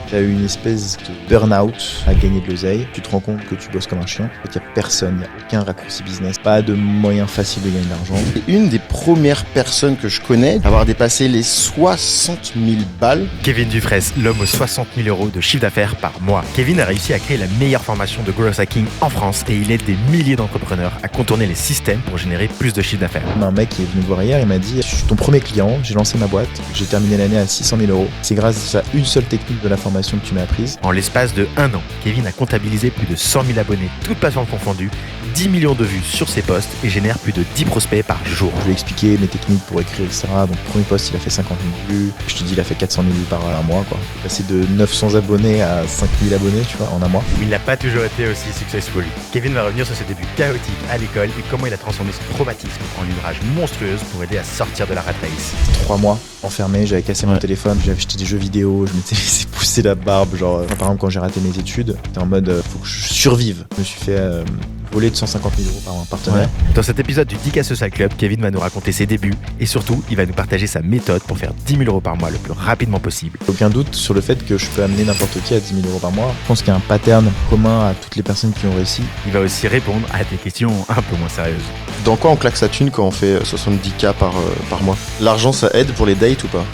Tu as eu une espèce de burn-out à gagner de l'oseille. Tu te rends compte que tu bosses comme un chien. En fait, il n'y a personne, il n'y a aucun raccourci business, pas de moyen facile de gagner de l'argent. C'est une des premières personnes que je connais à avoir dépassé les 60 000 balles. Kevin Dufresne, l'homme aux 60 000 euros de chiffre d'affaires par mois. Kevin a réussi à créer la meilleure formation de growth hacking en France et il aide des milliers d'entrepreneurs à contourner les systèmes pour générer plus de chiffre d'affaires. Un mec qui est venu me voir hier, il m'a dit « Je suis ton premier client, j'ai lancé ma boîte, j'ai terminé l'année à 600 000 euros. C'est grâce à une seule technique de la formation que tu m'as apprise. » En l'espace de 1 an, Kevin a comptabilisé plus de 100 000 abonnés, toutes plateformes confondues, 10 millions de vues sur ses posts et génère plus de 10 prospects par jour. Je lui ai expliqué mes techniques pour écrire, etc. Donc, premier post, il a fait 50 000 vues. Je te dis, il a fait 400 000 vues par mois, quoi. Il est passé de 900 abonnés à 5 000 abonnés, tu vois, en un mois. Il n'a pas toujours été aussi successful. Kevin va revenir sur ses débuts chaotiques à l'école et comment il a transformé ce traumatisme en une rage monstrueuse pour aider à sortir de la rat race. 3 mois enfermé, j'avais cassé mon téléphone, j'avais acheté des jeux vidéo, je m'étais laissé pousser la barbe. Genre, par exemple, quand j'ai raté mes études, j'étais en mode, faut que je survive. Je me suis fait voler de 150 000 euros par un partenaire. Ouais. Dans cet épisode du 10K Social Club, Kevin va nous raconter ses débuts et surtout, il va nous partager sa méthode pour faire 10 000 euros par mois le plus rapidement possible. Aucun doute sur le fait que je peux amener n'importe qui à 10 000 euros par mois. Je pense qu'il y a un pattern commun à toutes les personnes qui ont réussi. Il va aussi répondre à des questions un peu moins sérieuses. Dans quoi on claque sa thune quand on fait 70K par mois? L'argent, ça aide pour les dates ou pas?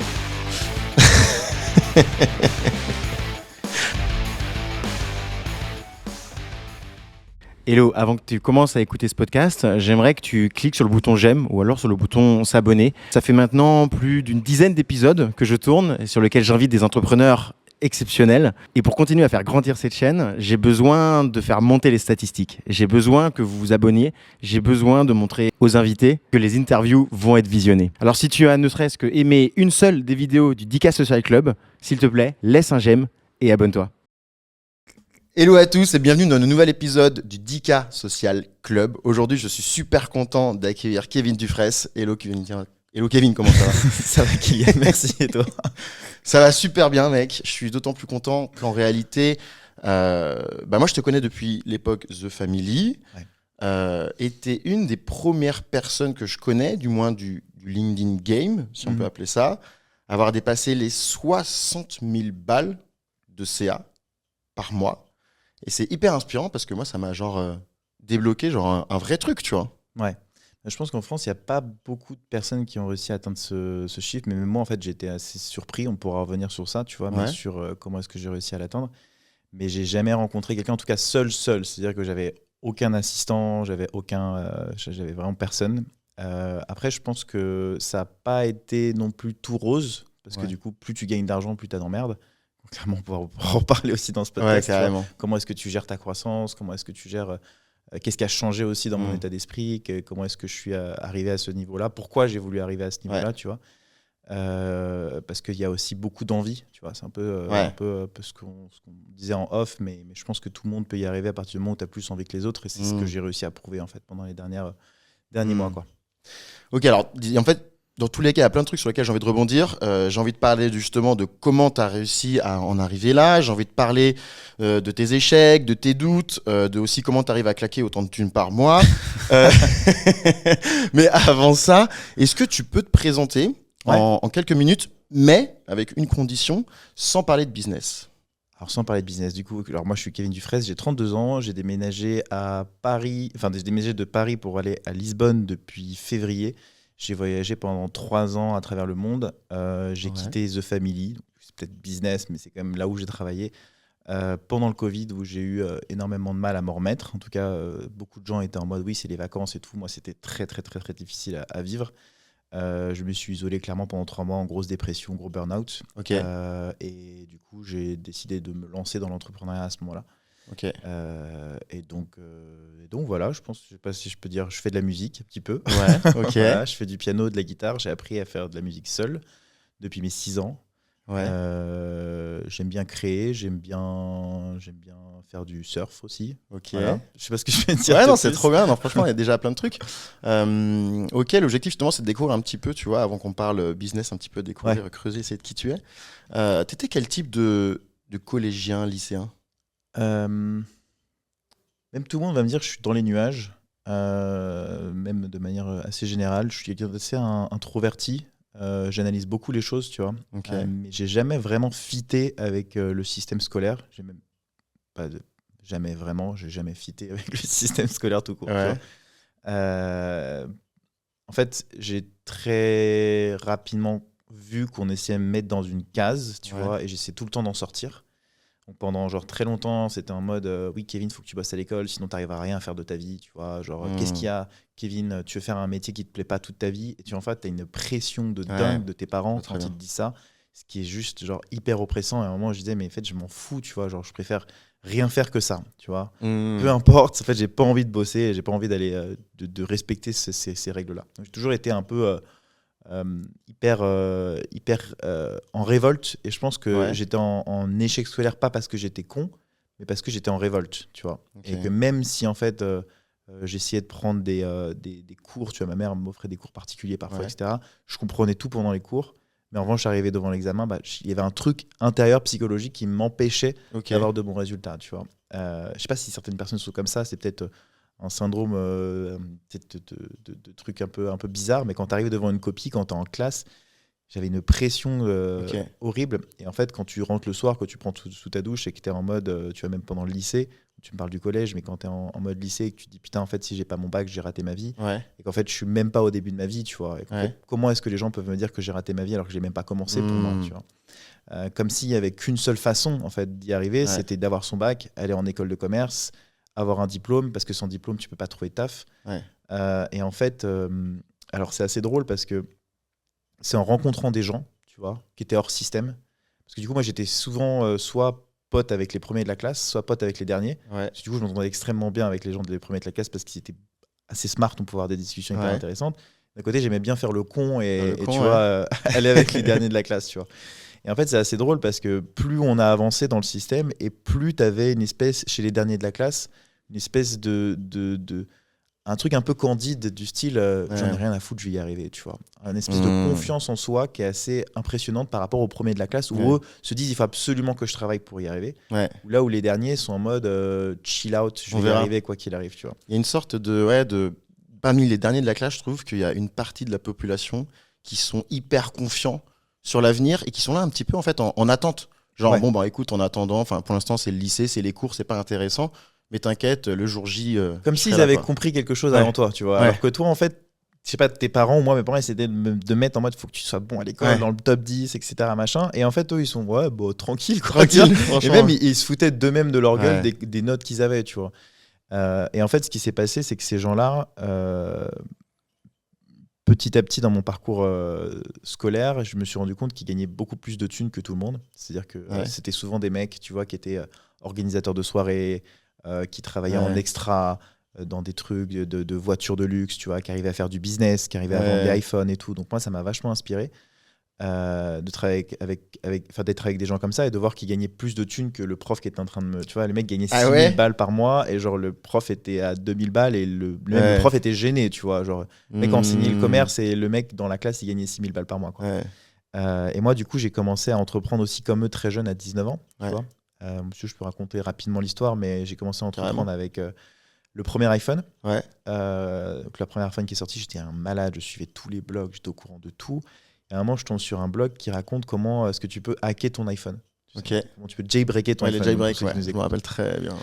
Hello, avant que tu commences à écouter ce podcast, j'aimerais que tu cliques sur le bouton j'aime ou alors sur le bouton s'abonner. Ça fait maintenant plus d'une dizaine d'épisodes que je tourne et sur lesquels j'invite des entrepreneurs exceptionnels. Et pour continuer à faire grandir cette chaîne, j'ai besoin de faire monter les statistiques. J'ai besoin que vous vous abonniez. J'ai besoin de montrer aux invités que les interviews vont être visionnées. Alors si tu as ne serait-ce que aimé une seule des vidéos du 10K Social Club, s'il te plaît, laisse un j'aime et abonne-toi. Hello à tous et bienvenue dans un nouvel épisode du 10K Social Club. Aujourd'hui, je suis super content d'accueillir Kevin Dufresne. Hello Kevin, hello Kevin, comment ça va? Ça va, Kylian, merci, et toi? Ça va super bien, mec. Je suis d'autant plus content qu'en réalité, moi je te connais depuis l'époque The Family. Ouais. Et t'es une des premières personnes que je connais, du moins du LinkedIn Game, si on peut appeler ça, avoir dépassé les 60 000 balles de CA par mois. Et c'est hyper inspirant parce que moi, ça m'a débloqué un vrai truc, tu vois. Ouais. Je pense qu'en France, il n'y a pas beaucoup de personnes qui ont réussi à atteindre ce chiffre. Mais même moi, en fait, j'étais assez surpris. On pourra revenir sur ça, tu vois, mais sur comment est-ce que j'ai réussi à l'atteindre. Mais j'ai jamais rencontré quelqu'un, en tout cas seul. C'est-à-dire que j'avais aucun assistant, j'avais vraiment personne. Après, je pense que ça n'a pas été non plus tout rose. Parce que du coup, plus tu gagnes d'argent, plus tu as d'emmerde. Clairement, on pourra en reparler aussi dans ce podcast. Ouais, carrément. Comment est-ce que tu gères ta croissance? Comment est-ce que tu gères... qu'est-ce qui a changé aussi dans mon état d'esprit? Comment est-ce que je suis arrivé à ce niveau-là? Pourquoi j'ai voulu arriver à ce niveau-là, tu vois? Parce qu'il y a aussi beaucoup d'envie, tu vois? C'est un peu ce qu'on disait en off, mais je pense que tout le monde peut y arriver à partir du moment où tu as plus envie que les autres. Et c'est ce que j'ai réussi à prouver en fait, pendant les derniers mois. Quoi. Ok, alors en fait, dans tous les cas, il y a plein de trucs sur lesquels j'ai envie de rebondir. J'ai envie de parler justement de comment tu as réussi à en arriver là. J'ai envie de parler de tes échecs, de tes doutes, de aussi comment tu arrives à claquer autant de thunes par mois. Mais avant ça, est-ce que tu peux te présenter en quelques minutes, mais avec une condition, sans parler de business? Alors sans parler de business, du coup, alors moi je suis Kevin Dufresne, j'ai 32 ans, j'ai déménagé à Paris, j'ai déménagé de Paris pour aller à Lisbonne depuis février. J'ai voyagé pendant 3 ans à travers le monde. J'ai quitté The Family, c'est peut-être business, mais c'est quand même là où j'ai travaillé. Pendant le Covid, où j'ai eu énormément de mal à m'en remettre. En tout cas, beaucoup de gens étaient en mode oui, c'est les vacances et tout. Moi, c'était très, très, très, très difficile à vivre. Je me suis isolé clairement pendant 3 mois en grosse dépression, gros burn-out. Okay. Et du coup, j'ai décidé de me lancer dans l'entrepreneuriat à ce moment-là. Okay. Et donc voilà, je sais pas si je peux dire, je fais de la musique un petit peu. Ouais, ok. Voilà, je fais du piano, de la guitare. J'ai appris à faire de la musique seul depuis mes 6 ans. Ouais. J'aime bien créer, j'aime bien faire du surf aussi. Ok. Voilà. Je sais pas ce que je vais dire. Ouais, non, c'est trop bien. Non, franchement, il y a déjà plein de trucs. Ok, l'objectif justement, c'est de découvrir un petit peu, tu vois, avant qu'on parle business, un petit peu découvrir, creuser, essayer de qui tu es. T'étais quel type de collégien, lycéen? Même tout le monde va me dire que je suis dans les nuages, même de manière assez générale. Je suis quelqu'un d'assez introverti. J'analyse beaucoup les choses, tu vois. Ok. Mais j'ai jamais vraiment fité avec le système scolaire. J'ai même pas de... j'ai jamais fité avec le système scolaire tout court. Tu Ouais. vois. En fait, j'ai très rapidement vu qu'on essayait de me mettre dans une case, tu Ouais. vois, et j'essaie tout le temps d'en sortir. Donc pendant genre très longtemps, c'était en mode oui, Kevin, faut que tu bosses à l'école, sinon tu n'arriveras à rien à faire de ta vie, tu vois. Genre, qu'est-ce qu'il y a, Kevin, tu veux faire un métier qui te plaît pas toute ta vie, et tu en fait, tu as une pression de dingue de tes parents très quand bien. ils te disent ça, ce qui est juste genre hyper oppressant. Et à un moment, je disais, mais en fait, je m'en fous, tu vois, genre, je préfère rien faire que ça, tu vois. Peu importe, en fait, j'ai pas envie de bosser, j'ai pas envie d'aller de respecter ces règles-là. Donc, j'ai toujours été un peu hyper en révolte, et je pense que Ouais. j'étais en échec scolaire pas parce que j'étais con, mais parce que j'étais en révolte, tu vois. Ok. Et que même si en fait j'essayais de prendre des cours, tu vois, ma mère m'offrait des cours particuliers parfois, Ouais. etc. Je comprenais tout pendant les cours, mais en revanche, arrivé devant l'examen, il y avait un truc intérieur psychologique qui m'empêchait Ok. d'avoir de bons résultats, tu vois. Je sais pas si certaines personnes sont comme ça, c'est peut-être un syndrome de trucs un peu bizarre, mais quand tu arrives devant une copie, quand tu es en classe, j'avais une pression Ok. horrible. Et en fait, quand tu rentres le soir, quand tu prends sous ta douche et que tu es en mode, tu vois, même pendant le lycée, tu me parles du collège, mais quand tu es en mode lycée et que tu te dis putain, en fait, si j'ai pas mon bac, j'ai raté ma vie, Ouais. et qu'en fait, je suis même pas au début de ma vie, tu vois. Et qu'en Ouais. fait, comment est-ce que les gens peuvent me dire que j'ai raté ma vie alors que j'ai même pas commencé pour moi, tu vois. Comme s'il y avait qu'une seule façon en fait d'y arriver, Ouais. c'était d'avoir son bac, aller en école de commerce, avoir un diplôme, parce que sans diplôme tu peux pas trouver de taf. Ouais. Et en fait, alors c'est assez drôle parce que c'est en rencontrant des gens, tu vois, qui étaient hors système. Parce que du coup moi j'étais souvent soit pote avec les premiers de la classe, soit pote avec les derniers. Ouais. Parce que du coup je m'entendais extrêmement bien avec les gens des premiers de la classe parce qu'ils étaient assez smart, on pouvait avoir des discussions hyper Ouais. intéressantes. D'un côté j'aimais bien faire le con et con, tu ouais. vois aller avec les derniers de la classe, tu vois. Et en fait, c'est assez drôle parce que plus on a avancé dans le système et plus tu avais une espèce, chez les derniers de la classe, une espèce un truc un peu candide du style j'en ai rien à foutre, je vais y arriver, tu vois. Une espèce de confiance en soi qui est assez impressionnante par rapport aux premiers de la classe où eux se disent il faut absolument que je travaille pour y arriver. Ouais. Là où les derniers sont en mode chill out, je On vais y verra. arriver quoi qu'il arrive, tu vois. Il y a une sorte de parmi les derniers de la classe, je trouve qu'il y a une partie de la population qui sont hyper confiants sur l'avenir et qui sont là un petit peu en fait en attente. Genre Ouais. bon bah écoute, en attendant, enfin pour l'instant c'est le lycée, c'est les cours, c'est pas intéressant, mais t'inquiète, le jour J Comme je s'ils serai là, avaient quoi. compris quelque chose Ouais. avant toi, tu vois. Ouais. Alors que toi, en fait, je sais pas, tes parents ou moi, mes parents, essaient de mettre en mode faut que tu sois bon à l'école, Ouais. dans le top 10, etc. Machin. Et en fait, eux, ils sont ouais, bon, tranquille, quoi. Tranquille, Et franchement. même, ils se foutaient d'eux-mêmes de leur gueule Ouais. des notes qu'ils avaient, tu vois. Et en fait, ce qui s'est passé, c'est que ces gens-là, petit à petit, dans mon parcours scolaire, je me suis rendu compte qu'ils gagnaient beaucoup plus de thunes que tout le monde. C'est-à-dire que Ouais. c'était souvent des mecs, tu vois, qui étaient organisateurs de soirées, qui travaillaient en Ouais. extra dans des trucs de voitures de luxe, tu vois, qui arrivaient à faire du business, qui arrivaient à Ouais. vendre des iPhones et tout. Donc moi, ça m'a vachement inspiré de travailler d'être avec des gens comme ça et de voir qu'ils gagnaient plus de thunes que le prof qui était en train de me... Tu vois, le mec gagnait 6 000 ouais balles par mois et genre le prof était à 2000 balles et même Ouais. le prof était gêné, tu vois. Genre, le mec enseignait le commerce et le mec dans la classe, il gagnait 6 000 balles par mois, quoi. Ouais. Et moi, du coup, j'ai commencé à entreprendre aussi comme eux très jeune, à 19 ans. Tu Ouais. vois. Monsieur, je peux raconter rapidement l'histoire, mais j'ai commencé à entreprendre Carrément. avec le premier iPhone. Ouais. Donc la première iPhone qui est sortie, j'étais un malade, je suivais tous les blogs, j'étais au courant de tout. Et à un moment, je tombe sur un blog qui raconte comment est-ce que tu peux hacker ton iPhone. Ok. Comment tu peux jailbreaker ton Ouais, les iPhone. jailbreak, pour ceux qui ouais, nous je me écoutent. rappelle très bien.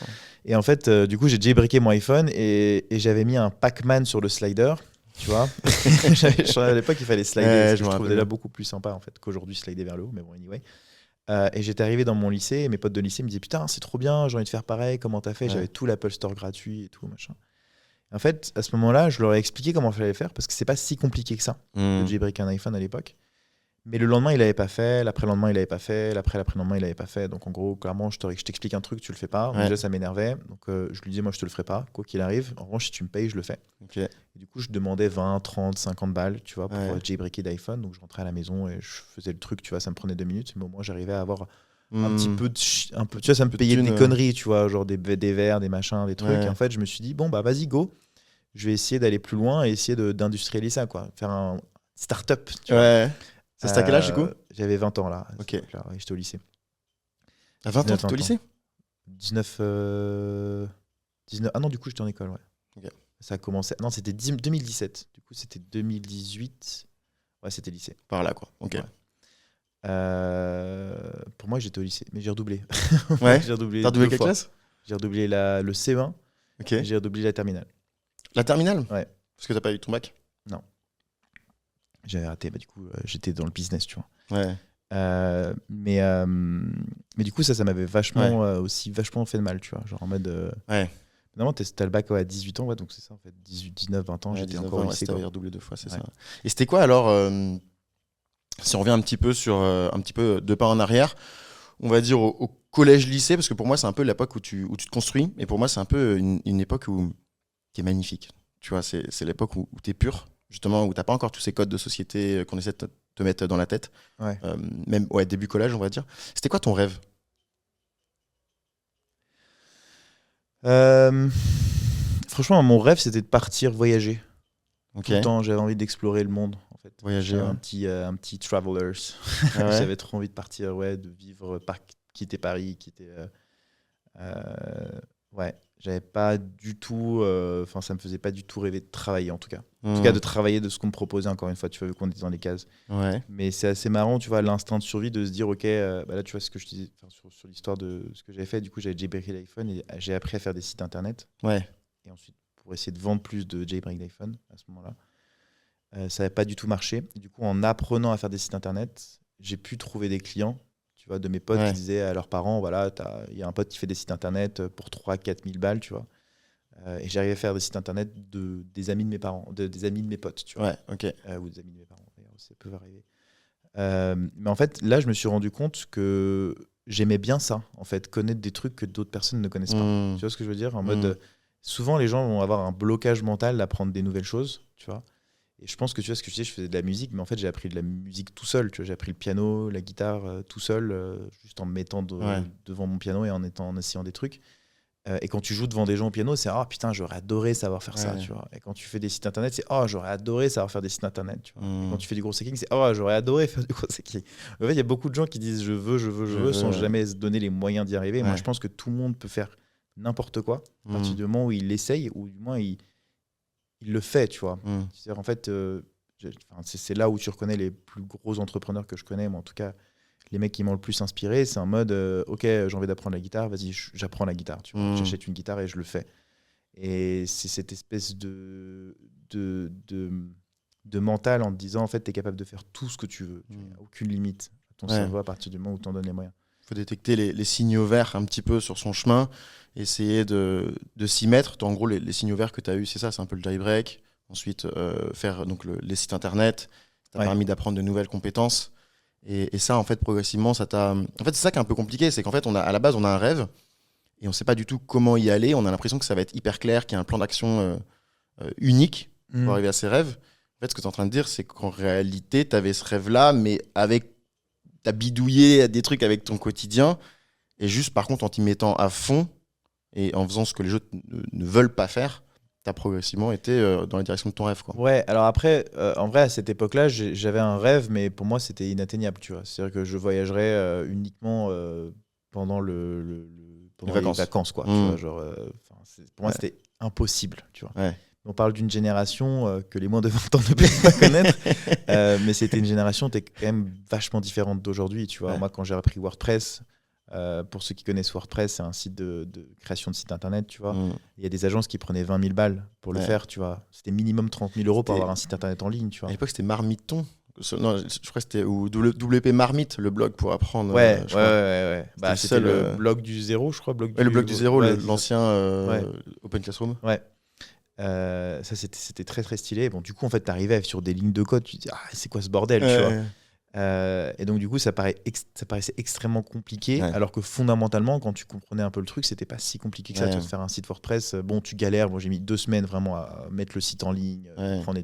Et en fait, du coup, j'ai jailbreaké mon iPhone et j'avais mis un Pac-Man sur le slider. Tu vois, à l'époque, il fallait slider. Ouais, ce que je me je trouve rappelle déjà bien. beaucoup plus sympa en fait qu'aujourd'hui slider vers le haut. Mais bon, anyway. Et j'étais arrivé dans mon lycée et mes potes de lycée me disaient putain, c'est trop bien, j'ai envie de faire pareil. Comment t'as fait? Ouais. J'avais tout l'Apple Store gratuit et tout machin. En fait, à ce moment-là, je leur ai expliqué comment il fallait faire parce que c'est pas si compliqué que ça de jailbreaker un iPhone à l'époque. Mais le lendemain, il l'avait pas fait. L'après-lendemain, il l'avait pas fait. L'après-lendemain, il l'avait pas fait. Donc en gros, clairement, je t'explique un truc, tu le fais pas. Donc, Ouais. déjà, ça m'énervait. Donc je lui disais, moi, je te le ferai pas, quoi qu'il arrive. En revanche, si tu me payes, je le fais. Ok. Et du coup, je demandais 20, 30, 50 balles, tu vois, pour Ouais. jailbreaker d'iPhone. Donc je rentrais à la maison et je faisais le truc, tu vois, ça me prenait 2 minutes. Mais au moins, j'arrivais à avoir un petit peu, un peu, tu vois, ça me peu de payait thunes, des conneries, tu vois, genre des verres, des machins, des trucs. Ouais. Et en fait, je me suis dit, bon, bah vas-y, go. Je vais essayer d'aller plus loin et essayer d'industrialiser ça, quoi. Faire un start-up, tu vois. Ouais. Ça, c'était à quel âge du coup? J'avais 20 ans là. Ok. Là, ouais, j'étais au lycée. À 20 ans, 19, t'étais au lycée? 19, 19. Ah non, du coup, j'étais en école, ouais. Ok. Ça a commencé. Non, c'était 2017. Du coup, c'était 2018. Ouais, c'était lycée. Par là, quoi. Ok. Ouais. Pour moi, j'étais au lycée, mais j'ai redoublé. Ouais. J'ai redoublé T'as redoublé 2 quelle fois. classe? J'ai redoublé le C1 Ok. et j'ai redoublé la terminale. La terminale? Ouais. Parce que t'as pas eu ton bac? J'avais raté, du coup, j'étais dans le business, tu vois. Ouais. Mais du coup, ça m'avait vachement, aussi vachement fait de mal, tu vois. Genre en mode. Ouais. Normalement, t'as le bac à 18 ans, ouais, donc c'est ça, en fait. 18, 19, 20 ans, Ouais, j'étais 19 encore ans, au ouais, lycée. t'avais Quoi. redoublé 2 fois, c'est Ouais. ça. Et c'était quoi alors, si on revient un petit peu sur un petit peu 2 pas en arrière, on va dire au collège-lycée, parce que pour moi, c'est un peu l'époque où tu te construis, et pour moi, c'est un peu une époque qui est magnifique. Tu vois, c'est l'époque où tu es pur, justement, où t'as pas encore tous ces codes de société qu'on essaie de te mettre dans la tête. Ouais. Même début collège, on va dire. C'était quoi ton rêve? Franchement, mon rêve, c'était de partir voyager. Ok. Tout le temps, j'avais envie d'explorer le monde, en fait. Voyager, J'avais ouais. un petit travelers. Ah ouais. J'avais trop envie de partir, ouais, de vivre, quitter Paris, ouais, j'avais pas du tout. Enfin, ça me faisait pas du tout rêver de travailler, en tout cas. En tout cas, de travailler de ce qu'on me proposait, encore une fois, tu vois, vu qu'on était dans les cases. Ouais. Mais c'est assez marrant, tu vois, l'instinct de survie de se dire, ok, bah là, tu vois, ce que je disais sur l'histoire de ce que j'avais fait, du coup, j'avais jailbreaké l'iPhone et j'ai appris à faire des sites internet. Ouais. Et ensuite, pour essayer de vendre plus de jailbreak d'iPhone à ce moment-là. Ça n'avait pas du tout marché. Et du coup, en apprenant à faire des sites internet, j'ai pu trouver des clients, tu vois, de mes potes qui disaient à leurs parents, voilà, il y a un pote qui fait des sites internet pour 3-4 000 balles, tu vois. Et j'arrivais à faire des sites internet des amis de mes parents, des amis de mes potes, tu vois. Ouais, ok. Ou des amis de mes parents, d'ailleurs, ça peut arriver. Mais en fait, là, je me suis rendu compte que j'aimais bien ça, en fait, connaître des trucs que d'autres personnes ne connaissent pas. Tu vois ce que je veux dire? En mode, souvent, les gens vont avoir un blocage mental d'apprendre des nouvelles choses, tu vois. Et je pense que tu vois ce que je disais, je faisais de la musique, mais en fait, j'ai appris de la musique tout seul. Tu vois, j'ai appris le piano, la guitare tout seul, juste en me mettant devant mon piano et en essayant des trucs. Et quand tu joues devant des gens au piano, c'est ah putain, j'aurais adoré savoir faire ça, tu vois. Et quand tu fais des sites internet, c'est oh, j'aurais adoré savoir faire des sites internet, tu vois. Et quand tu fais du gros hacking, c'est oh, j'aurais adoré faire du gros hacking. En fait, il y a beaucoup de gens qui disent je veux sans jamais se donner les moyens d'y arriver. Moi, je pense que tout le monde peut faire n'importe quoi à partir du moment où il l'essaye ou du moins il le fait, tu vois. C'est-à-dire, en fait, c'est là où tu reconnais les plus gros entrepreneurs que je connais, moi en tout cas. Les mecs qui m'ont le plus inspiré, c'est en mode ok, j'ai envie d'apprendre la guitare, vas-y, j'apprends la guitare. Tu vois. J'achète une guitare et je le fais. Et c'est cette espèce de mental en te disant en fait, tu es capable de faire tout ce que tu veux. Tu n'as aucune limite à ton cerveau à partir du moment où tu t'en donnes les moyens. Il faut détecter les signaux verts un petit peu sur son chemin, essayer de s'y mettre. En gros, les signaux verts que tu as eu, c'est ça, c'est un peu le jailbreak. Ensuite, faire donc, les sites internet. Ça t'a permis d'apprendre de nouvelles compétences. Et ça, en fait, progressivement, ça t'a. En fait, c'est ça qui est un peu compliqué, c'est qu'en fait, à la base, on a un rêve et on ne sait pas du tout comment y aller. On a l'impression que ça va être hyper clair, qu'il y a un plan d'action unique pour arriver à ces rêves. En fait, ce que tu es en train de dire, c'est qu'en réalité, tu avais ce rêve-là, mais t'as bidouillé des trucs avec ton quotidien. Et juste, par contre, en t'y mettant à fond et en faisant ce que les autres ne veulent pas faire, t'as progressivement été dans la direction de ton rêve, quoi. Ouais, alors après, en vrai, à cette époque-là, j'avais un rêve, mais pour moi, c'était inatteignable, tu vois. C'est-à-dire que je voyagerais uniquement pendant les vacances, quoi. Tu vois, genre, pour moi, c'était impossible, tu vois. Ouais. On parle d'une génération que les moins de 20 ans ne peuvent pas connaître, mais c'était une génération qui était quand même vachement différente d'aujourd'hui, tu vois. Moi, quand j'ai appris WordPress, pour ceux qui connaissent WordPress, c'est un site de création de site internet, tu vois. Il y a des agences qui prenaient 20 000 balles pour le faire, tu vois. C'était minimum 30 000 euros pour avoir un site internet en ligne, tu vois. À l'époque, c'était Marmiton. Non, je crois que c'était WP Marmite, le blog pour apprendre. Ouais. Bah, c'était le blog du zéro, je crois. Le blog du zéro, l'ancien Open Classroom. Ouais. Ça, c'était très, très stylé. Bon, du coup, en fait, t'arrivais sur des lignes de code, tu te dis, ah, c'est quoi ce bordel, tu vois. Et donc du coup ça paraissait extrêmement compliqué, alors que fondamentalement quand tu comprenais un peu le truc, c'était pas si compliqué que ça de faire un site WordPress. Bon, tu galères, j'ai mis 2 semaines vraiment à mettre le site en ligne, prendre les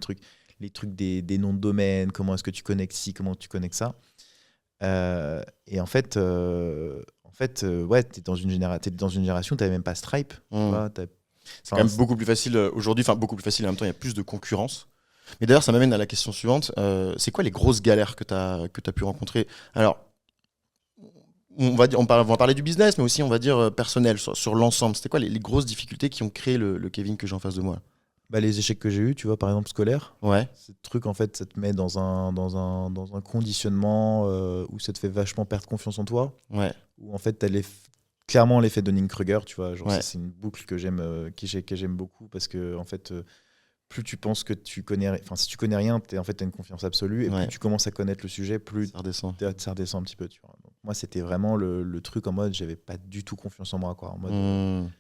trucs des noms de domaine, comment est-ce que tu connectes ci, comment tu connectes ça. Et en fait t'es dans une génération, t'avais même pas Stripe, tu vois, c'est quand même beaucoup plus facile aujourd'hui, enfin beaucoup plus facile, en même temps il y a plus de concurrence. Mais d'ailleurs, ça m'amène à la question suivante. C'est quoi les grosses galères que tu as pu rencontrer? Alors, on va parler du business, mais aussi, on va dire, personnel, sur l'ensemble. C'était quoi les grosses difficultés qui ont créé le Kevin que j'ai en face de moi? Les échecs que j'ai eus, tu vois, par exemple scolaire, Ouais. ce truc, en fait, ça te met dans un conditionnement où ça te fait vachement perdre confiance en toi, Ouais. où en fait, t'as clairement l'effet Dunning-Kruger, tu vois. Genre, Ouais. ça, c'est une boucle que j'aime beaucoup parce que, en fait, plus tu penses que tu connais, enfin, si tu connais rien, t'as une confiance absolue, et Ouais. plus tu commences à connaître le sujet, plus Ça redescend. ça redescend un petit peu, tu vois. Donc, moi, c'était vraiment le truc en mode, j'avais pas du tout confiance en moi, quoi. En mode,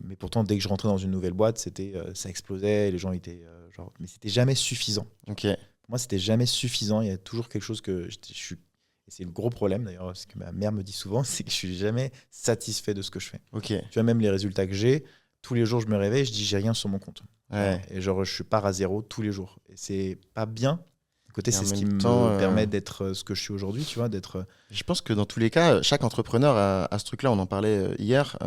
mais pourtant, dès que je rentrais dans une nouvelle boîte, ça explosait, et les gens étaient genre, mais c'était jamais suffisant. Ok. Pour moi, c'était jamais suffisant. Il y a toujours quelque chose que et c'est le gros problème d'ailleurs, ce que ma mère me dit souvent, c'est que je suis jamais satisfait de ce que je fais. Ok. Tu vois, même les résultats que j'ai, tous les jours, je me réveille, je dis j'ai rien sur mon compte. Ouais. Et genre, je pars à zéro tous les jours. Et c'est pas bien. D'un côté, Et en c'est ce qui même me temps, permet d'être ce que je suis aujourd'hui, tu vois, d'être. Je pense que dans tous les cas, chaque entrepreneur a ce truc-là. On en parlait hier.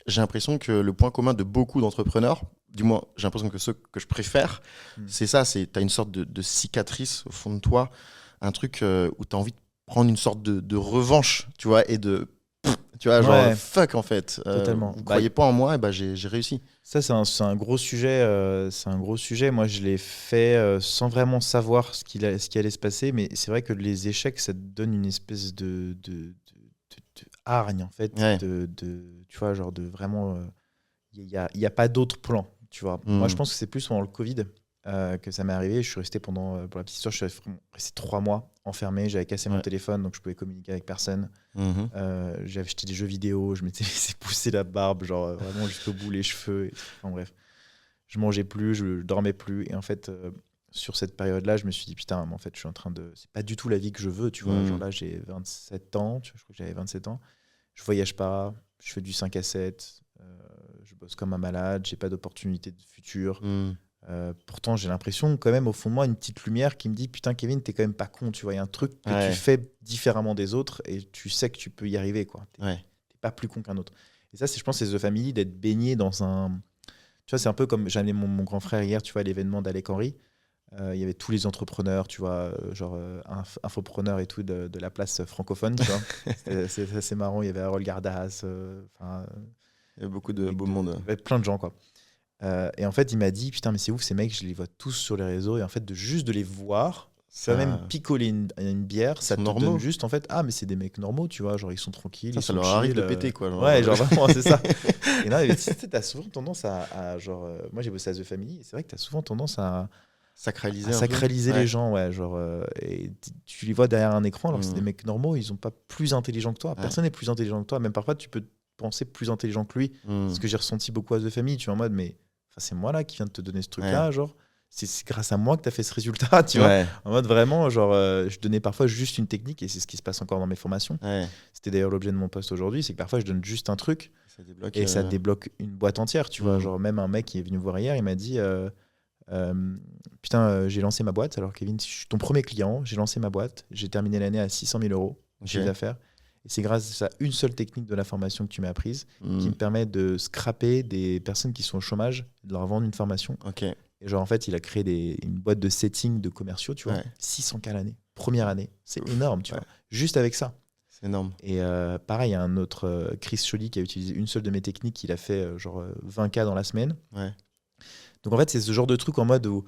J'ai l'impression que le point commun de beaucoup d'entrepreneurs, du moins j'ai l'impression que ceux que je préfère, c'est ça, tu as une sorte de cicatrice au fond de toi, un truc où tu as envie de prendre une sorte de revanche, tu vois, et tu vois, genre Ouais. fuck en fait. Totalement. Vous croyez pas en moi, et j'ai réussi. Ça, c'est un gros sujet. C'est un gros sujet. Moi, je l'ai fait sans vraiment savoir ce qui allait se passer. Mais c'est vrai que les échecs, ça te donne une espèce de hargne, en fait. Ouais. Tu vois, genre de vraiment. Il y a pas d'autre plan, tu vois. Moi, je pense que c'est plus pendant le Covid que ça m'est arrivé. Je suis resté pour la petite histoire, je suis resté 3 mois enfermé. J'avais cassé mon téléphone, donc je pouvais communiquer avec personne. J'avais acheté des jeux vidéo, je m'étais laissé pousser la barbe, genre vraiment jusqu'au bout, les cheveux. Enfin bref, je mangeais plus, je dormais plus. Et en fait, sur cette période-là, je me suis dit, putain, mais en fait, je suis en train de. C'est pas du tout la vie que je veux, tu vois. Genre là, j'ai 27 ans, tu vois, je crois que j'avais 27 ans. Je voyage pas, je fais du 5 à 7, je bosse comme un malade, j'ai pas d'opportunité de futur. Pourtant, j'ai l'impression, quand même, au fond de moi, une petite lumière qui me dit, putain, Kevin, t'es quand même pas con, tu vois. Il y a un truc que tu fais différemment des autres et tu sais que tu peux y arriver, quoi. T'es pas plus con qu'un autre. Et ça, je pense, c'est The Family, d'être baigné dans un. Tu vois, c'est un peu comme j'ai amené mon grand frère hier, tu vois, à l'événement d'Alec Henry. Il y avait tous les entrepreneurs, tu vois, genre infopreneurs et tout de la place francophone, tu vois. C'est assez marrant. Il y avait Harold Gardas, il y a beaucoup de beau monde. Il y avait plein de gens, quoi. Et en fait, il m'a dit, putain, mais c'est ouf, ces mecs, je les vois tous sur les réseaux. Et en fait, juste de les voir, ça va même picoler une bière, ça te donne juste, en fait, ah, mais c'est des mecs normaux, tu vois, genre ils sont tranquilles. Ça leur arrive de péter, quoi. Genre, ouais, genre vraiment, c'est ça. Et là, tu as souvent tendance à genre, moi j'ai bossé à The Family, et c'est vrai que tu as souvent tendance à sacraliser les gens, ouais, genre, et tu les vois derrière un écran, alors que c'est des mecs normaux, ils sont pas plus intelligents que toi. Personne n'est plus intelligent que toi, même parfois tu peux penser plus intelligent que lui. Ce que j'ai ressenti beaucoup à The Family, tu vois, en mode, mais c'est moi là qui viens de te donner ce truc-là, genre. C'est grâce à moi que tu as fait ce résultat, tu vois. En mode vraiment, genre, je donnais parfois juste une technique, et c'est ce qui se passe encore dans mes formations. C'était d'ailleurs l'objet de mon poste aujourd'hui, c'est que parfois je donne juste un truc, ça débloque une boîte entière, tu vois. Genre, même un mec qui est venu me voir hier, il m'a dit putain, j'ai lancé ma boîte. Alors, Kevin, je suis ton premier client, j'ai lancé ma boîte, j'ai terminé l'année à 600 000 euros de chiffre d'affaires. Et c'est grâce à une seule technique de la formation que tu m'as apprise qui me permet de scraper des personnes qui sont au chômage, de leur vendre une formation. Et genre, en fait, il a créé une boîte de setting de commerciaux, tu vois, 600K l'année, première année. C'est énorme, tu vois, juste avec ça. C'est énorme. Et pareil, il y a un autre, Chris Choly, qui a utilisé une seule de mes techniques, il a fait genre 20K dans la semaine. Donc en fait, c'est ce genre de truc en mode où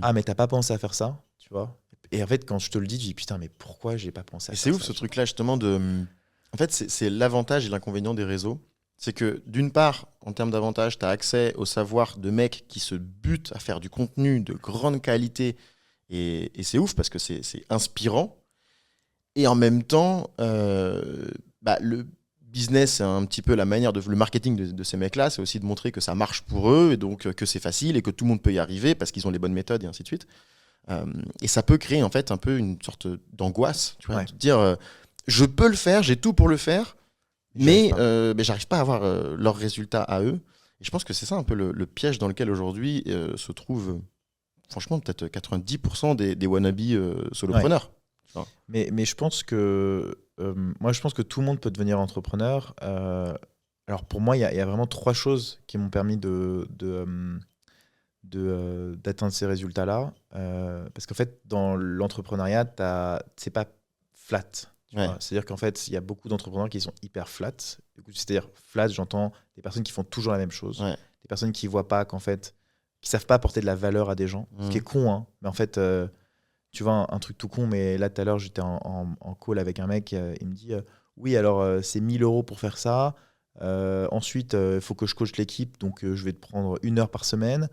ah, mais t'as pas pensé à faire ça, tu vois. Et en fait, quand je te le dis, je dis putain, mais pourquoi j'ai pas pensé à faire ça. C'est ouf ce truc-là, justement. En fait, c'est l'avantage et l'inconvénient des réseaux. C'est que d'une part, en termes d'avantage, tu as accès au savoir de mecs qui se butent à faire du contenu de grande qualité. Et c'est ouf parce que c'est inspirant. Et en même temps, le business, c'est un petit peu la manière le marketing de ces mecs-là, c'est aussi de montrer que ça marche pour eux et donc que c'est facile et que tout le monde peut y arriver parce qu'ils ont les bonnes méthodes et ainsi de suite. Et ça peut créer en fait un peu une sorte d'angoisse, tu vois, de dire je peux le faire, j'ai tout pour le faire, mais j'arrive pas à avoir leurs résultats à eux. Et je pense que c'est ça un peu le piège dans lequel aujourd'hui se trouvent, franchement, peut-être 90% des wannabe solopreneurs. Mais je pense que moi, je pense que tout le monde peut devenir entrepreneur. Alors pour moi, il y a vraiment 3 choses qui m'ont permis d'atteindre ces résultats-là. Parce qu'en fait, dans l'entrepreneuriat, c'est pas flat. C'est-à-dire qu'en fait, il y a beaucoup d'entrepreneurs qui sont hyper flat. C'est-à-dire flat, j'entends des personnes qui font toujours la même chose. Des personnes qui voient pas qu'en fait, qui savent pas apporter de la valeur à des gens. Ce qui est con, hein. Mais en fait, tu vois, un truc tout con, mais là, tout à l'heure, j'étais en call avec un mec, il me dit oui, alors c'est 1 000 € pour faire ça. Ensuite, il faut que je coach l'équipe, donc je vais te prendre 1 heure par semaine.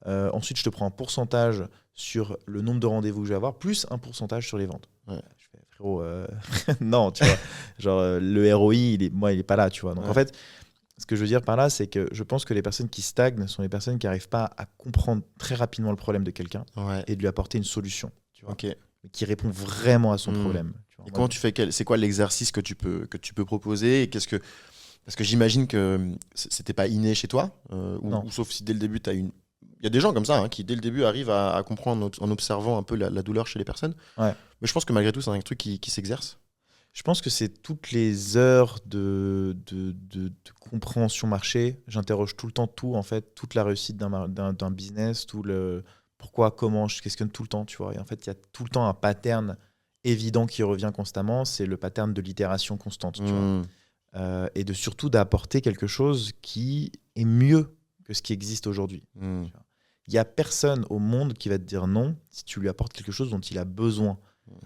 Ensuite, je te prends un pourcentage sur le nombre de rendez-vous que je vais avoir, plus un pourcentage sur les ventes. Ouais. Je fais, frérot, non, tu vois. Genre, le ROI, il est pas là, tu vois. Donc, en fait, ce que je veux dire par là, c'est que je pense que les personnes qui stagnent sont les personnes qui n'arrivent pas à comprendre très rapidement le problème de quelqu'un et de lui apporter une solution, tu vois, mais qui répond vraiment à son problème. Tu vois, et comment tu fais c'est quoi l'exercice que tu peux proposer et parce que j'imagine que c'était pas inné chez toi, ou sauf si dès le début il y a des gens comme ça, hein, qui dès le début arrivent à comprendre en observant un peu la douleur chez les personnes. Mais je pense que malgré tout, c'est un truc qui s'exerce. Je pense que c'est toutes les heures de compréhension marché. J'interroge tout le temps en fait, toute la réussite d'un business, tout le pourquoi, comment, je questionne tout le temps, tu vois. Et en fait, il y a tout le temps un pattern évident qui revient constamment, c'est le pattern de l'itération constante, tu vois. Et surtout d'apporter quelque chose qui est mieux que ce qui existe aujourd'hui. Il n'y a personne au monde qui va te dire non si tu lui apportes quelque chose dont il a besoin.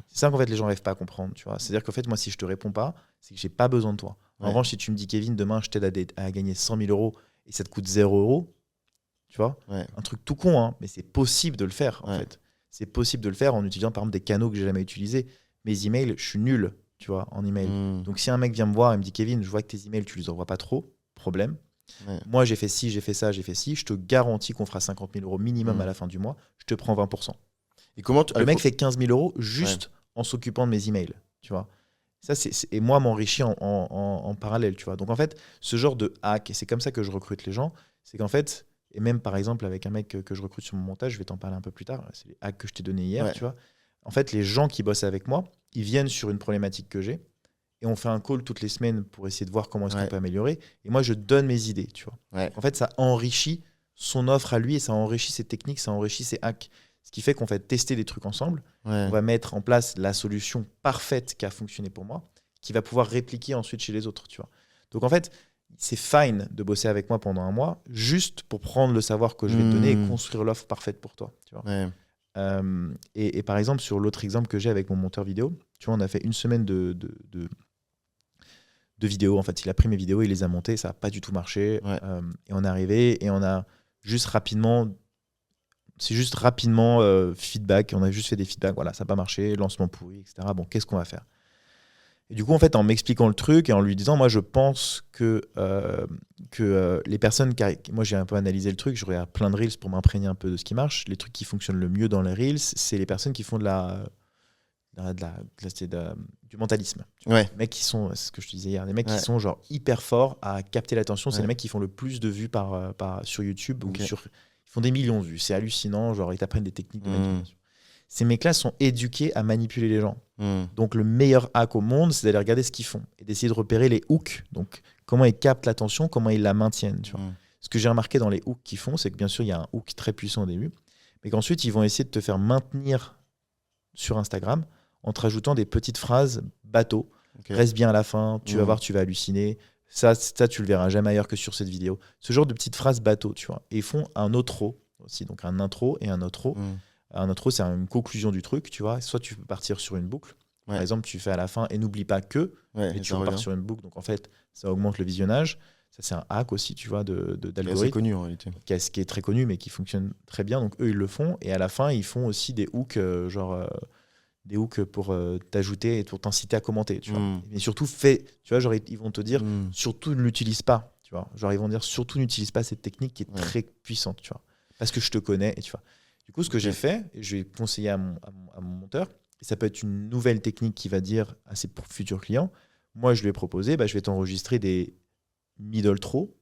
C'est ça qu'en fait les gens n'arrivent pas à comprendre, tu vois. C'est-à-dire qu'en fait moi si je te réponds pas, c'est que j'ai pas besoin de toi. En revanche, si tu me dis Kevin, demain je t'aide à gagner 100 000 € et ça te coûte 0 €, tu vois, un truc tout con, hein, mais c'est possible de le faire en fait. C'est possible de le faire en utilisant par exemple des canaux que j'ai jamais utilisés. Mes emails, je suis nul, tu vois, en email. Donc si un mec vient me voir et me dit Kevin, je vois que tes emails tu les envoies pas trop, problème. Moi j'ai fait ci, j'ai fait ça, j'ai fait ci, je te garantis qu'on fera 50 000 € minimum à la fin du mois, je te prends 20%. Et comment le mec fait 15 000 € juste en s'occupant de mes emails, tu vois. Ça, et moi, m'enrichis en parallèle, tu vois. Donc, en fait, ce genre de hack, et c'est comme ça que je recrute les gens, c'est qu'en fait, et même par exemple avec un mec que je recrute sur mon montage, je vais t'en parler un peu plus tard, c'est les hacks que je t'ai donnés hier, tu vois. En fait, les gens qui bossent avec moi, ils viennent sur une problématique que j'ai, et on fait un call toutes les semaines pour essayer de voir comment est-ce qu'on peut améliorer, et moi, je donne mes idées, tu vois. En fait, ça enrichit son offre à lui, et ça enrichit ses techniques, ça enrichit ses hacks. Ce qui fait qu'on va tester des trucs ensemble. On va mettre en place la solution parfaite qui a fonctionné pour moi, qui va pouvoir répliquer ensuite chez les autres, tu vois. Donc en fait, c'est fine de bosser avec moi pendant un mois, juste pour prendre le savoir que je vais te donner et construire l'offre parfaite pour toi, tu vois. Et par exemple, sur l'autre exemple que j'ai avec mon monteur vidéo, tu vois, on a fait une semaine de vidéos. En fait, il a pris mes vidéos, il les a montées, ça n'a pas du tout marché. Et on est arrivé et on a juste rapidement... C'est juste rapidement feedback. On a juste fait des feedbacks. Voilà, ça n'a pas marché, lancement pourri, etc. Bon, qu'est-ce qu'on va faire ? Et du coup, en fait, en m'expliquant le truc et en lui disant, moi, je pense que les personnes... Moi, j'ai un peu analysé le truc. Je regarde plein de Reels pour m'imprégner un peu de ce qui marche. Les trucs qui fonctionnent le mieux dans les Reels, c'est les personnes qui font du mentalisme. Les mecs qui sont, c'est ce que je te disais hier, les mecs qui sont genre hyper forts à capter l'attention. C'est les mecs qui font le plus de vues sur YouTube ou sur... Ils font des millions de vues, c'est hallucinant, genre ils t'apprennent des techniques de manipulation. Ces mecs-là sont éduqués à manipuler les gens. Donc le meilleur hack au monde, c'est d'aller regarder ce qu'ils font et d'essayer de repérer les hooks. Donc comment ils captent l'attention, comment ils la maintiennent. Tu vois. Ce que j'ai remarqué dans les hooks qu'ils font, c'est que bien sûr il y a un hook très puissant au début, mais qu'ensuite ils vont essayer de te faire maintenir sur Instagram en te rajoutant des petites phrases bateau. Reste bien à la fin, tu vas voir, tu vas halluciner. Ça, tu le verras jamais ailleurs que sur cette vidéo. Ce genre de petites phrases bateau, tu vois. Et ils font un outro aussi, donc un intro et un outro. Un outro, c'est une conclusion du truc, tu vois. Soit tu peux partir sur une boucle. Par exemple, tu fais à la fin et n'oublie pas que, et tu repars sur une boucle. Donc en fait, ça augmente le visionnage. Ça, c'est un hack aussi, tu vois, d'algorithme. C'est connu en réalité. Qui est très connu, mais qui fonctionne très bien. Donc eux, ils le font. Et à la fin, ils font aussi des hooks, des hooks pour t'ajouter et pour t'inciter à commenter, tu vois. Mais surtout tu vois, genre ils vont te dire surtout ne l'utilise pas, tu vois. Genre ils vont dire surtout n'utilise pas cette technique qui est très puissante, tu vois. Parce que je te connais et tu vois. Du coup, ce que j'ai fait, et je vais conseiller à mon monteur, et ça peut être une nouvelle technique qui va dire à ses futurs clients, moi je lui ai proposé, je vais t'enregistrer des middle throw,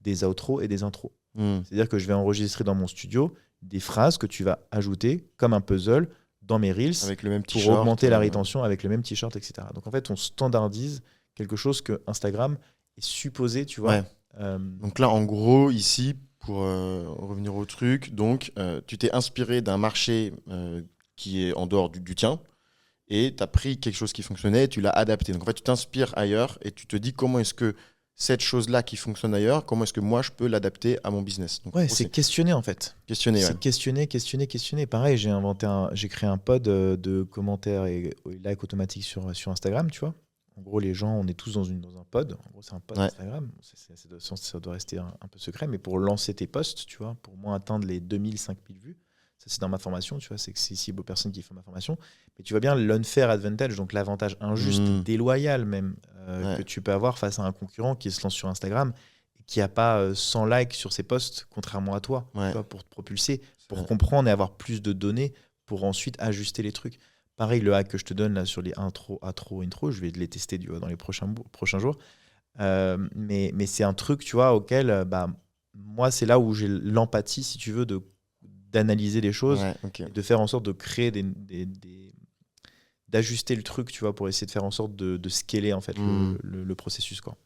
des outro et des intros. C'est-à-dire que je vais enregistrer dans mon studio des phrases que tu vas ajouter comme un puzzle dans mes Reels avec le même pour augmenter la rétention avec le même t-shirt, etc. Donc en fait, on standardise quelque chose que Instagram est supposé, tu vois. Donc là, en gros, ici, pour revenir au truc, donc tu t'es inspiré d'un marché qui est en dehors du tien et tu as pris quelque chose qui fonctionnait et tu l'as adapté. Donc en fait, tu t'inspires ailleurs et tu te dis comment est-ce que cette chose-là qui fonctionne ailleurs, comment est-ce que moi je peux l'adapter à mon business. Donc, en Ouais, gros, c'est questionner en fait. questionner. C'est Ouais. questionner. Pareil, j'ai créé un pod de commentaires et likes automatiques sur Instagram, tu vois. En gros, les gens, on est tous dans un pod. En gros, c'est un pod Ouais. Instagram. Ça doit rester un peu secret, mais pour lancer tes posts, tu vois, pour moi atteindre les 2000, 5000 vues, ça c'est dans ma formation, tu vois, c'est accessible aux personnes qui font ma formation. Mais tu vois bien l'unfair advantage, donc l'avantage injuste, déloyal même, Ouais. que tu peux avoir face à un concurrent qui se lance sur Instagram et qui n'a pas 100 likes sur ses posts, contrairement à toi, Ouais. tu vois, pour te propulser, pour Ouais. comprendre et avoir plus de données pour ensuite ajuster les trucs. Pareil, le hack que je te donne là sur les intro, je vais les tester dans les prochains jours. Mais c'est un truc, tu vois, auquel, moi, c'est là où j'ai l'empathie, si tu veux, d'analyser les choses, Ouais, ok. et de faire en sorte de créer d'ajuster le truc, tu vois, pour essayer de faire en sorte de scaler en fait le processus, quoi.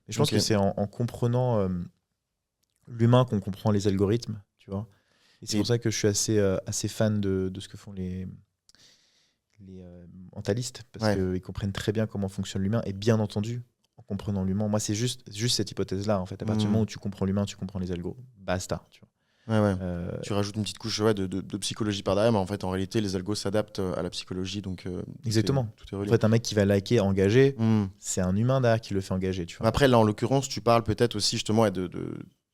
Mais je pense Ok. que c'est en comprenant l'humain qu'on comprend les algorithmes, tu vois. Et c'est Et- pour ça que je suis assez fan de ce que font les mentalistes, parce Ouais. qu'ils comprennent très bien comment fonctionne l'humain, et bien entendu, en comprenant l'humain, moi c'est juste cette hypothèse-là, en fait. À partir du moment où tu comprends l'humain, tu comprends les algos, basta, tu vois. Ouais. Euh, Tu rajoutes une petite couche de psychologie par derrière, mais en fait, en réalité, les algos s'adaptent à la psychologie, donc Exactement. tout est En relié. fait, un mec qui va liker, engager, Hmm. c'est un humain derrière qui le fait engager, tu vois. Après, là, en l'occurrence, tu parles peut-être aussi justement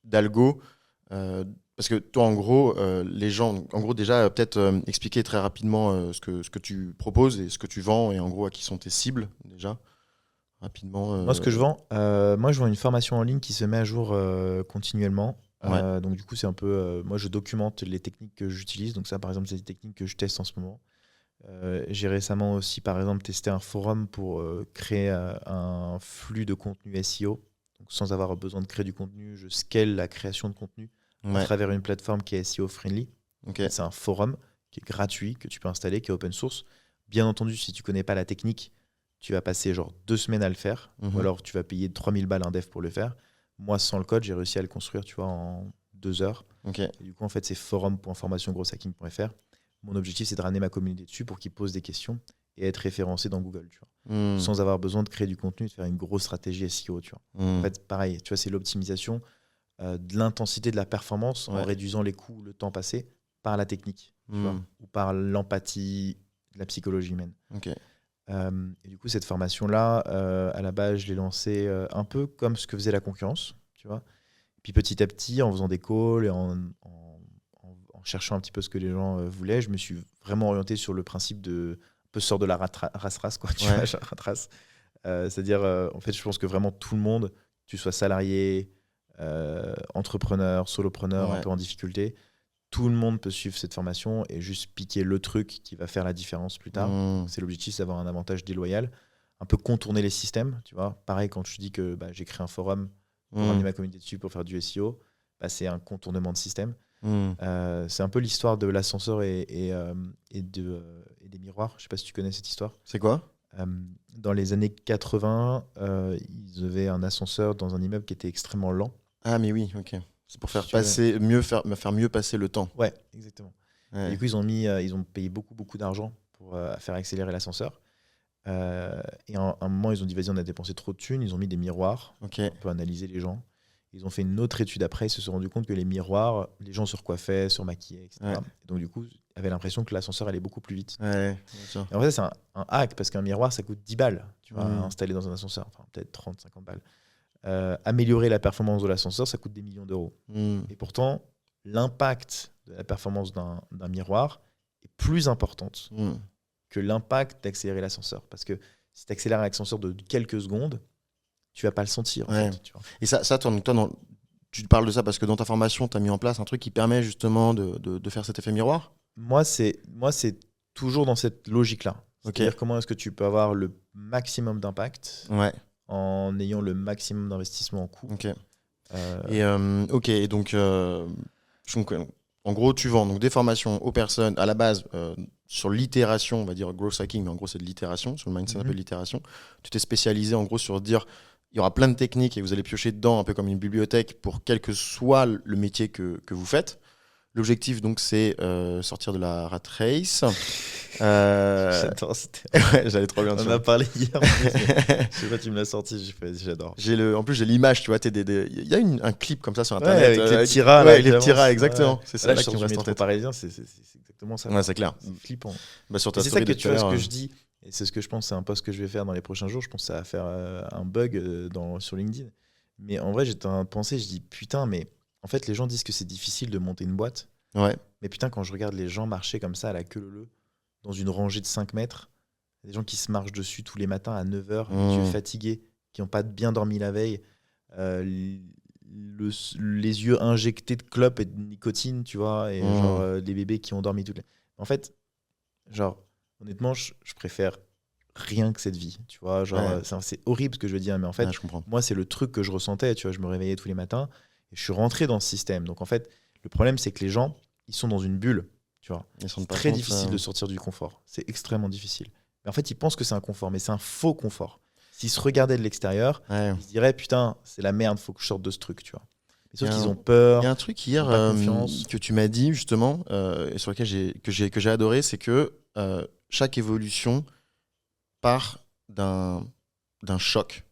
d'algo, parce que toi, en gros, les gens, en gros, déjà, peut-être expliquer très rapidement ce que tu proposes et ce que tu vends, et en gros, à qui sont tes cibles, déjà, rapidement. Moi, ce que je vends, moi, je vends une formation en ligne qui se met à jour continuellement. Ouais. Donc, du coup, c'est un peu. Moi, je documente les techniques que j'utilise. Donc, ça, par exemple, c'est des techniques que je teste en ce moment. J'ai récemment aussi, par exemple, testé un forum pour créer un flux de contenu SEO. Donc, sans avoir besoin de créer du contenu, je scale la création de contenu à Ouais. travers une plateforme qui est SEO friendly. Ok. C'est un forum qui est gratuit, que tu peux installer, qui est open source. Bien entendu, si tu connais pas la technique, tu vas passer genre 2 semaines à le faire, Mhm. ou alors tu vas payer 3000 balles un dev pour le faire. Moi, sans le code, j'ai réussi à le construire, tu vois, en 2 heures. Ok. Et du coup, en fait, c'est forum.formationgrosshacking.fr. Mon objectif, c'est de ramener ma communauté dessus pour qu'ils posent des questions et être référencés dans Google, tu vois, Hmm. sans avoir besoin de créer du contenu, de faire une grosse stratégie SEO, tu vois. Hmm. En fait, pareil, tu vois, c'est l'optimisation de l'intensité de la performance en Ouais. réduisant les coûts, le temps passé par la technique, tu Hmm. vois, ou par l'empathie, la psychologie humaine. Ok. Et du coup, cette formation-là, à la base, je l'ai lancée un peu comme ce que faisait la concurrence, tu vois. Puis petit à petit, en faisant des calls et en cherchant un petit peu ce que les gens voulaient, je me suis vraiment orienté sur le principe de un peu sort de la race, quoi, tu Ouais. vois, genre rat-race. C'est-à-dire, en fait, je pense que vraiment tout le monde, tu sois salarié, entrepreneur, solopreneur, un Ouais. peu en difficulté, tout le monde peut suivre cette formation et juste piquer le truc qui va faire la différence plus tard. Hmm. C'est l'objectif, c'est d'avoir un avantage déloyal, un peu contourner les systèmes, tu vois. Pareil, quand je dis que j'ai créé un forum pour Hmm. ramener ma communauté dessus, pour faire du SEO, c'est un contournement de système. Hmm. C'est un peu l'histoire de l'ascenseur et des miroirs. Je sais pas si tu connais cette histoire. C'est quoi? Dans les années 80, ils avaient un ascenseur dans un immeuble qui était extrêmement lent. Ah, mais oui, ok. C'est pour faire Si tu veux. faire mieux passer le temps. Ouais, exactement. Ouais. Et du coup, ils ont payé beaucoup d'argent pour faire accélérer l'ascenseur. Et à un moment, ils ont dit, vas-y, on a dépensé trop de thunes. Ils ont mis des miroirs. Ok. On peut analyser les gens. Ils ont fait une autre étude après. Ils se sont rendus compte que les miroirs, les gens se recoiffaient, se maquillaient, etc. Ouais. Et donc, du coup, ils avaient l'impression que l'ascenseur allait beaucoup plus vite. Ouais, bien sûr. Et en fait, c'est un hack parce qu'un miroir, ça coûte 10 balles, tu vois, Mm. à installer dans un ascenseur. Enfin, peut-être 30, 50 balles. Améliorer la performance de l'ascenseur, ça coûte des millions d'euros. Hmm. Et pourtant, l'impact de la performance d'un miroir est plus importante Hmm. que l'impact d'accélérer l'ascenseur. Parce que si tu accélères l'ascenseur de quelques secondes, tu vas pas le sentir. En Ouais. fait, tu vois. Et tu parles de ça parce que dans ta formation, tu as mis en place un truc qui permet justement de faire cet effet miroir? Moi, c'est toujours dans cette logique-là. Ok. C'est-à-dire comment est-ce que tu peux avoir le maximum d'impact Ouais, en ayant le maximum d'investissement en coût. ok. Euh, Ok, et donc, en gros, tu vends donc des formations aux personnes à la base sur l'itération, on va dire growth hacking, mais en gros, c'est de l'itération, sur le mindset un peu de l'itération. Tu t'es spécialisé en gros sur dire il y aura plein de techniques et vous allez piocher dedans un peu comme une bibliothèque pour quel que soit le métier que vous faites. L'objectif, donc, c'est sortir de la rat race. J'adore, Ouais, j'allais trop bien on dessus. en a parlé hier. En plus, mais je sais pas, tu me l'as sorti, j'adore. En plus, j'ai l'image, tu vois. Il y a un clip comme ça sur Ouais, Internet. avec les petits rats. Ouais, là, avec les qui petits avancent. rats, exactement. Ouais. C'est ça Là, là je qui sors me du reste en métro tête. parisien, c'est exactement ça. Ouais, c'est clair. C'est flippant. Bah, sur ta Et c'est ça story que de tu tout à vois, ce l'heure, que je dis, et c'est ce que je pense, c'est un post que je vais faire dans les prochains jours. Je pense que ça va faire un bug sur LinkedIn. Mais en vrai, j'étais en train de penser, je dis putain, mais en fait, les gens disent que c'est difficile de monter une boîte. Ouais. Mais putain, quand je regarde les gens marcher comme ça à la queue leu, dans une rangée de 5 mètres, des gens qui se marchent dessus tous les matins à 9h, les yeux fatigués, qui n'ont pas bien dormi la veille, les yeux injectés de clopes et de nicotine, tu vois, et genre les bébés qui ont dormi toutes les... En fait, genre, honnêtement, je préfère rien que cette vie, tu vois, genre, Ouais. c'est horrible ce que je veux dire, mais en fait, Ouais, je comprends. moi, c'est le truc que je ressentais, tu vois, je me réveillais tous les matins, et je suis rentré dans ce système. Donc en fait, le problème, c'est que les gens, ils sont dans une bulle, tu vois. Ils sont C'est pas très compte, difficile de sortir du confort. C'est extrêmement difficile. Mais en fait, ils pensent que c'est un confort, mais c'est un faux confort. S'ils se regardaient de l'extérieur, Ouais. ils se diraient putain, c'est la merde, faut que je sorte de ce truc, tu vois. Mais sauf Il y a qu'ils un- ont peur. Il y a un truc hier ils ont pas confiance. que tu m'as dit justement et sur lequel j'ai adoré, c'est que chaque évolution part d'un choc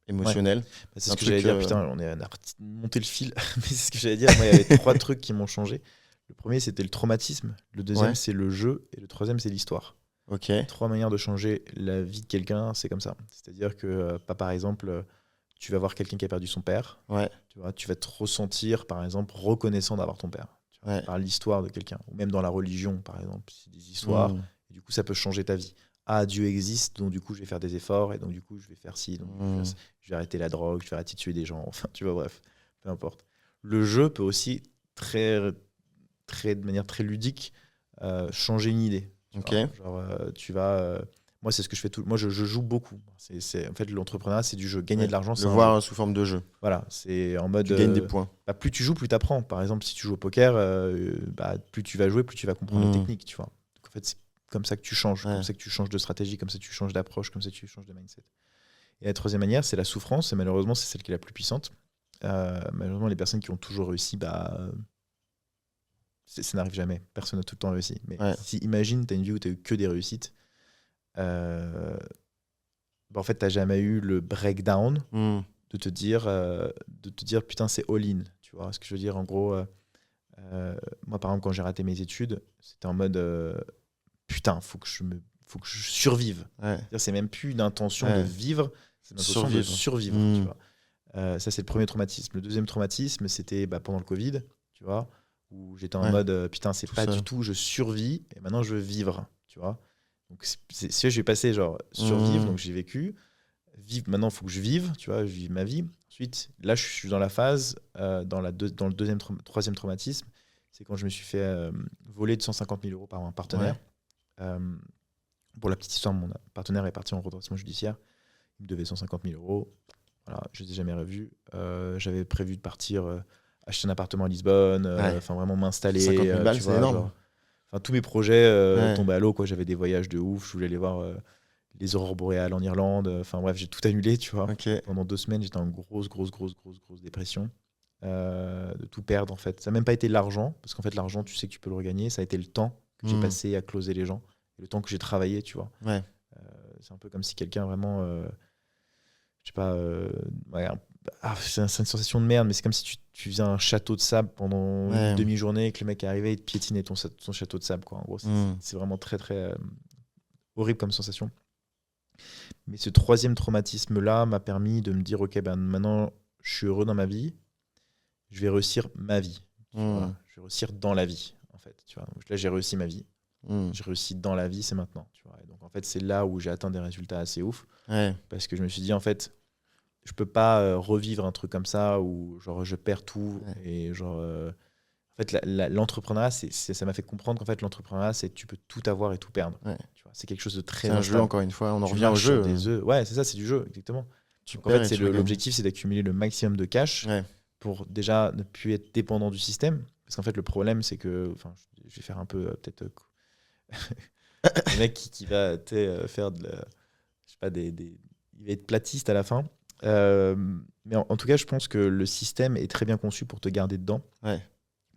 émotionnel. Bah, c'est un ce que j'allais truc, dire, putain, on a monté le fil. Mais c'est ce que j'allais dire. Moi, il y avait 3 trucs qui m'ont changé. Le premier, c'était le traumatisme. Le deuxième, Ouais. c'est le jeu. Et le troisième, c'est l'histoire. Ok. 3 manières de changer la vie de quelqu'un, c'est comme ça. C'est-à-dire que, par exemple, tu vas voir quelqu'un qui a perdu son père. Ouais. Tu vas te ressentir, par exemple, reconnaissant d'avoir ton père. Tu vois, Ouais. par l'histoire de quelqu'un. Ou même dans la religion, par exemple. C'est des histoires. Mmh. Et du coup, ça peut changer ta vie. Ah, Dieu existe, donc du coup, je vais faire des efforts. Et donc, du coup, je vais faire ci. Donc, je vais arrêter la drogue, je vais arrêter de tuer des gens. Enfin, tu vois, bref. Peu importe. Le jeu peut aussi, de manière très ludique, changer une idée. Ok. Genre, tu vas. Moi, c'est ce que je fais tout. Moi, je joue beaucoup. En fait, l'entrepreneuriat, c'est du jeu. Gagner de l'argent, c'est Le un voir jeu. sous forme de jeu. Voilà, c'est en mode. Tu gagnes des points. Bah, plus tu joues, plus tu apprends. Par exemple, si tu joues au poker, plus tu vas jouer, plus tu vas comprendre les techniques, tu vois. Donc, en fait, c'est comme ça que tu changes. Ouais. Comme ça que tu changes de stratégie, comme ça que tu changes d'approche, comme ça que tu changes de mindset. Et la troisième manière, c'est la souffrance. Et malheureusement, c'est celle qui est la plus puissante. Malheureusement, les personnes qui ont toujours réussi, ça n'arrive jamais. Personne n'a tout le temps réussi. Mais si, imagine, tu as une vie où tu as eu que des réussites. En fait, tu n'as jamais eu le breakdown de te dire putain, c'est all-in. Tu vois ce que je veux dire? En gros, moi, par exemple, quand j'ai raté mes études, c'était en mode putain, faut que je survive. Ouais. C'est même plus une intention de vivre, c'est une intention de survivre. Tu vois. Ça, c'est le premier traumatisme. Le deuxième traumatisme, c'était pendant le Covid, tu vois, où j'étais en mode putain, c'est pas du tout, je survis et maintenant je veux vivre, tu vois. Donc, je vais passer genre survivre, donc j'ai vécu. Vivre, maintenant, il faut que je vive, tu vois, je vis ma vie. Ensuite, là, je suis dans la phase, dans le troisième traumatisme, c'est quand je me suis fait voler de 150 000 € par un partenaire. Pour la petite histoire, mon partenaire est parti en redressement judiciaire. Il me devait 150 000 €. Voilà, je ne les ai jamais revus. J'avais prévu de partir acheter un appartement à Lisbonne, vraiment m'installer. 50 000 balles, c'est énorme. Tous mes projets tombaient à l'eau, quoi. J'avais des voyages de ouf. Je voulais aller voir les aurores boréales en Irlande. Enfin bref, j'ai tout annulé, tu vois. Okay. Pendant 2 semaines, j'étais en grosse dépression. De tout perdre, en fait. Ça n'a même pas été l'argent, parce qu'en fait, l'argent, tu sais que tu peux le regagner. Ça a été le temps que j'ai passé à closer les gens. Le temps que j'ai travaillé, tu vois. Ouais. C'est un peu comme si quelqu'un vraiment... je sais pas... c'est une sensation de merde, mais c'est comme si tu faisais un château de sable pendant une demi-journée et que le mec est arrivé et te piétinait ton château de sable, quoi. En gros, c'est vraiment très, très horrible comme sensation. Mais ce troisième traumatisme-là m'a permis de me dire, ok, maintenant, je suis heureux dans ma vie, je vais réussir ma vie. Voilà. Je vais réussir dans la vie, en fait. Tu vois. Donc là, j'ai réussi ma vie. J'ai réussi dans la vie, c'est maintenant. Tu vois. Et donc, en fait, c'est là où j'ai atteint des résultats assez ouf. Parce que je me suis dit, en fait, je peux pas revivre un truc comme ça où genre, je perds tout. Et genre, en fait, l'entrepreneuriat, ça m'a fait comprendre qu'en fait, l'entrepreneuriat, c'est que tu peux tout avoir et tout perdre. Tu vois, c'est quelque chose de très instable. C'est un jeu, encore une fois. On en revient au jeu. Des œufs. Ouais, c'est ça, c'est du jeu, exactement. Donc, en fait, l'objectif, c'est d'accumuler le maximum de cash pour déjà ne plus être dépendant du système. Parce qu'en fait, le problème, c'est que, je vais faire un peu peut-être le mec qui va faire de la, je sais pas, il va être platiste à la fin. Mais en tout cas, je pense que le système est très bien conçu pour te garder dedans.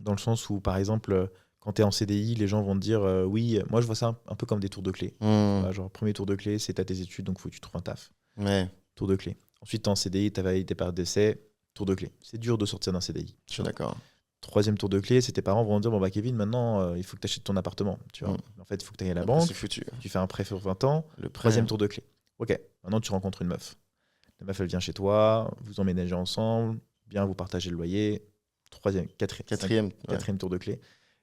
Dans le sens où, par exemple, quand tu es en CDI, les gens vont te dire oui, moi je vois ça un peu comme des tours de clé. Voilà, genre, premier tour de clé, c'est t'as tes études, donc faut que tu trouves un taf. Ouais, Tour de clé. Ensuite, t'es en CDI, t'as validé tes périodes d'essai, tour de clé. C'est dur de sortir d'un CDI. je suis d'accord. Troisième tour de clé, c'est tes parents vont te dire bon, bah, Kevin, maintenant, il faut que tu achètes ton appartement. Tu vois. En fait, il faut que tu ailles à la Après, banque, c'est foutu. tu fais un prêt sur 20 ans. Le prêt, Troisième tour de clé. Ok, maintenant tu rencontres une meuf. La meuf, elle vient chez toi, vous emménagez ensemble, bien, vous partagez le loyer. Troisième, quatrième. quatrième tour de clé.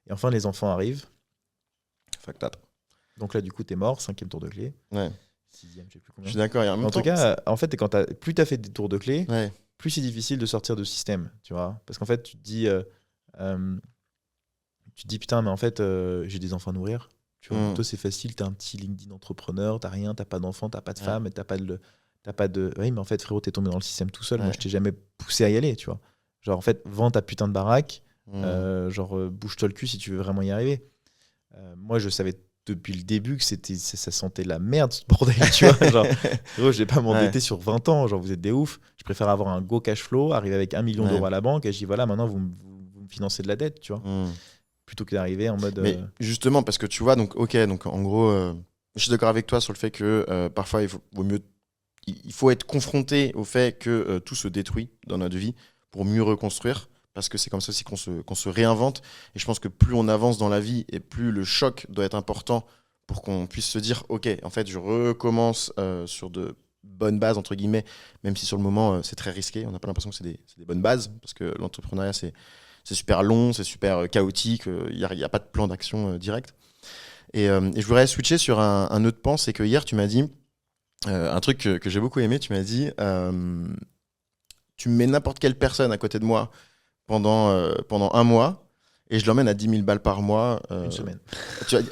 Et enfin, les enfants arrivent. Fucked up. Donc là, du coup, t'es mort, cinquième tour de clé. Ouais. Sixième, je sais plus Je combien. suis d'accord. En tout cas, en fait, plus t'as fait des tours de clé, ouais. plus c'est difficile de sortir de système, tu vois. Parce qu'en fait, tu te dis, putain, mais en fait, j'ai des enfants à nourrir. Tu vois, toi, c'est facile, t'as un petit LinkedIn entrepreneur, t'as rien, t'as pas d'enfant, t'as pas de femme, t'as pas de. Oui, mais en fait, frérot, t'es tombé dans le système tout seul. Moi, je t'ai jamais poussé à y aller, tu vois. Genre, en fait, vends ta putain de baraque, bouge-toi le cul si tu veux vraiment y arriver. Moi, je savais depuis le début que ça sentait la merde, ce bordel, tu vois. Genre, frérot, je vais pas m'endetter sur 20 ans, genre, vous êtes des oufs. Je préfère avoir un go cash flow, arriver avec 1 million d'euros à la banque, et je dis, voilà, maintenant, vous me financez de la dette, tu vois. Plutôt que d'arriver en mode. Mais justement, parce que tu vois, donc en gros, je suis d'accord avec toi sur le fait que parfois il faut être confronté au fait que tout se détruit dans notre vie pour mieux reconstruire, parce que c'est comme ça aussi qu'on se réinvente. Et je pense que plus on avance dans la vie et plus le choc doit être important pour qu'on puisse se dire, ok, en fait, je recommence sur de bonnes bases, entre guillemets, même si sur le moment, c'est très risqué. On n'a pas l'impression que c'est des bonnes bases, parce que l'entrepreneuriat, c'est super long, c'est super chaotique, il n'y a pas de plan d'action direct. Et je voudrais switcher sur un autre pan, c'est que hier, tu m'as dit un truc que j'ai beaucoup aimé, tu m'as dit, tu mets n'importe quelle personne à côté de moi pendant un mois, et je l'emmène à 10 000 balles par mois. une semaine.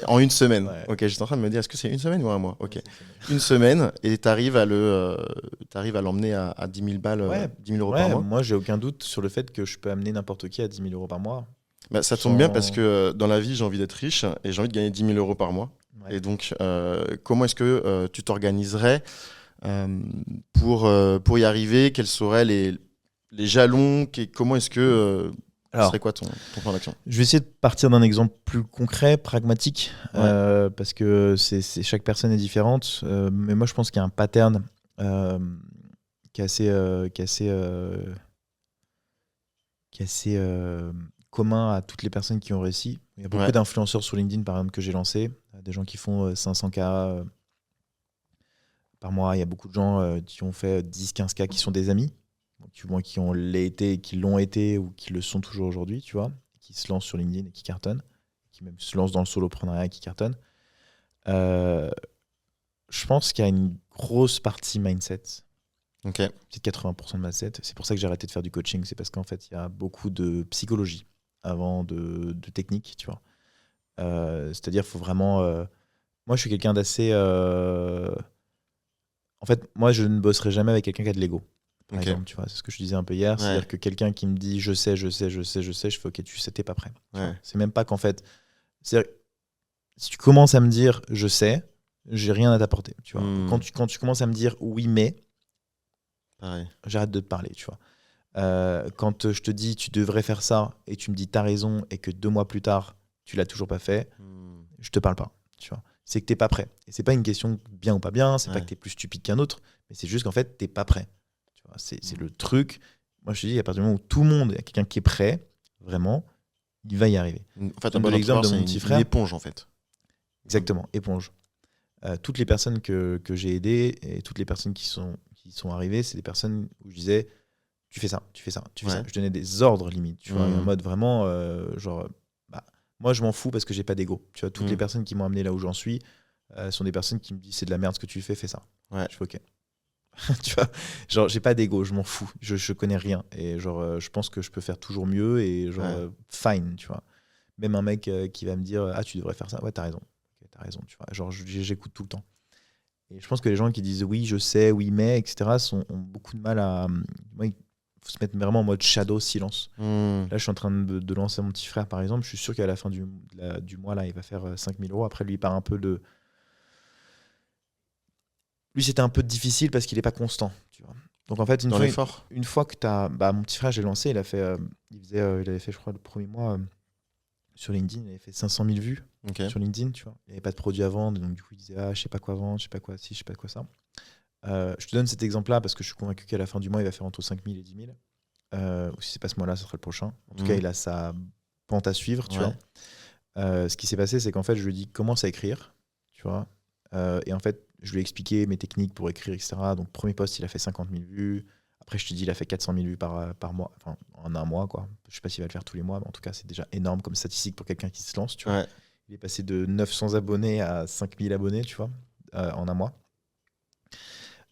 En une semaine. Ouais. Ok, j'étais en train de me dire, est-ce que c'est une semaine ou un mois? Ok. Ouais, Une semaine, et tu arrives à l'emmener à 10 000 balles, 10 000 euros par mois. Moi, j'ai aucun doute sur le fait que je peux amener n'importe qui à 10 000 euros par mois. Bah, ça tombe bien parce que dans la vie, j'ai envie d'être riche et j'ai envie de gagner 10 000 euros par mois. Ouais. Et donc, comment est-ce que tu t'organiserais pour y arriver? Quels seraient les jalons? Comment est-ce que ce serait quoi ton plan d'action? Je vais essayer de partir d'un exemple plus concret, pragmatique, parce que chaque personne est différente. Mais moi, je pense qu'il y a un pattern qui est assez commun à toutes les personnes qui ont réussi. Il y a beaucoup d'influenceurs sur LinkedIn, par exemple, que j'ai lancé. Des gens qui font 500K par mois. Il y a beaucoup de gens qui ont fait 10-15K qui sont des amis. Qui l'ont été ou qui le sont toujours aujourd'hui, tu vois, qui se lancent sur LinkedIn et qui cartonnent, qui même se lancent dans le soloprenariat et qui cartonnent. Je pense qu'il y a une grosse partie mindset. Ok. C'est 80% de mindset. C'est pour ça que j'ai arrêté de faire du coaching. C'est parce qu'en fait, il y a beaucoup de psychologie avant de technique, tu vois. C'est-à-dire, il faut vraiment... Moi, je suis quelqu'un d'assez... En fait, moi, je ne bosserai jamais avec quelqu'un qui a de l'ego. Par exemple, tu vois, c'est ce que je disais un peu hier. C'est-à-dire que quelqu'un qui me dit je sais, je fais ok, tu sais, t'es pas prêt. C'est même pas qu'en fait. Si tu commences à me dire je sais, j'ai rien à t'apporter. Tu vois. Quand tu commences à me dire oui, mais. Pareil. J'arrête de te parler, tu vois. Quand je te dis tu devrais faire ça et tu me dis t'as raison et que 2 mois plus tard tu l'as toujours pas fait, je te parle pas. Tu vois. C'est que t'es pas prêt. Et c'est pas une question bien ou pas bien, c'est pas que t'es plus stupide qu'un autre, mais c'est juste qu'en fait t'es pas prêt. C'est le truc. Moi, je te dis, à partir du moment où tout le monde, il y a quelqu'un qui est prêt, vraiment, il va y arriver. En fait, un bon exemple de mon petit frère. Une éponge, en fait. Exactement, éponge. Toutes les personnes que j'ai aidées et toutes les personnes qui sont arrivées, c'est des personnes où je disais, tu fais ça, tu fais ça, tu fais ça. Je donnais des ordres limite, tu vois, en mode vraiment, moi, je m'en fous parce que j'ai pas d'ego. Tu vois, toutes les personnes qui m'ont amené là où j'en suis sont des personnes qui me disent, c'est de la merde ce que tu fais ça. Je fais ok. Tu vois, genre j'ai pas d'ego, je m'en fous, je connais rien et genre je pense que je peux faire toujours mieux et genre fine, tu vois. Même un mec qui va me dire ah tu devrais faire ça, ouais t'as raison, okay, t'as raison, tu vois. Genre j'écoute tout le temps. Et je pense que les gens qui disent oui je sais, oui mais etc. ont beaucoup de mal à, moi, il faut se mettre vraiment en mode shadow, silence. Là je suis en train de lancer mon petit frère par exemple, je suis sûr qu'à la fin du mois là il va faire 5 000 euros. Après lui il part un peu de... Lui, c'était un peu difficile parce qu'il n'est pas constant. Tu vois. Donc en fait, dans l'effort. une fois que tu as. Bah, mon petit frère, j'ai lancé, il avait fait, je crois, le premier mois sur LinkedIn, il avait fait 500 000 vues Ok. sur LinkedIn, tu vois. Il n'y avait pas de produit à vendre, donc du coup, il disait, ah, je sais pas quoi vendre, je sais pas quoi ci, je sais pas quoi ça. Je te donne cet exemple-là parce que je suis convaincu qu'à la fin du mois, il va faire entre 5 000 et 10 000. Ou si c'est pas ce mois-là, ce sera le prochain. En tout cas, il a sa pente à suivre, tu vois. Ce qui s'est passé, c'est qu'en fait, je lui ai dit, commence à écrire, tu vois. Et en fait, je lui ai expliqué mes techniques pour écrire, etc. Donc, premier post, il a fait 50 000 vues. Après, je te dis, il a fait 400 000 vues par mois, enfin, en un mois, quoi. Je sais pas s'il va le faire tous les mois, mais en tout cas, c'est déjà énorme comme statistique pour quelqu'un qui se lance, tu vois. Ouais. Il est passé de 900 abonnés à 5000 abonnés, tu vois, en un mois.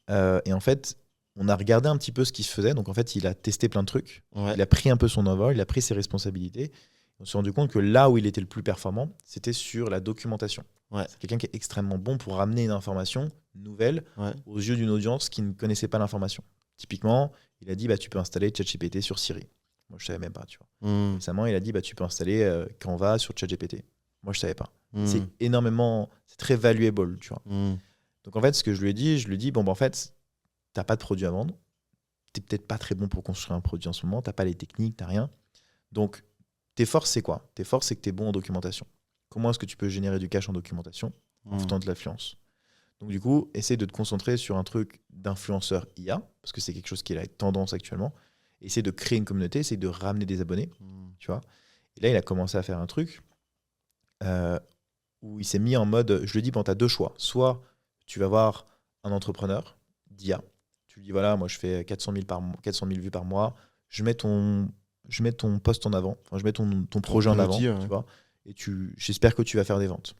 Et en fait, on a regardé un petit peu ce qui se faisait. Donc, en fait, il a testé plein de trucs. Ouais. Il a pris un peu son envol, il a pris ses responsabilités. On s'est rendu compte que là où il était le plus performant, c'était sur la documentation. Ouais. C'est quelqu'un qui est extrêmement bon pour ramener une information nouvelle aux yeux d'une audience qui ne connaissait pas l'information. Typiquement, il a dit tu peux installer ChatGPT sur Siri. Moi, je ne savais même pas. Tu vois. Récemment, il a dit tu peux installer Canva sur ChatGPT. Moi, je ne savais pas. C'est très valuable. Tu vois. Donc, en fait, ce que je lui ai dit, en fait, tu n'as pas de produit à vendre. Tu n'es peut-être pas très bon pour construire un produit en ce moment. Tu n'as pas les techniques, tu n'as rien. Donc, tes forces, c'est quoi? Tes forces, c'est que tu es bon en documentation. Comment est-ce que tu peux générer du cash en documentation en faisant de l'influence? Donc, du coup, essaie de te concentrer sur un truc d'influenceur IA, parce que c'est quelque chose qui est la tendance actuellement. Essaie de créer une communauté, essaie de ramener des abonnés. Tu vois. Et là, il a commencé à faire un truc où il s'est mis en mode, je lui ai dit, tu as deux choix. Soit tu vas voir un entrepreneur d'IA, tu lui dis, voilà, moi je fais 400 000 vues par mois, je mets ton post en avant, je mets ton projet en avant, tu vois, et j'espère que tu vas faire des ventes.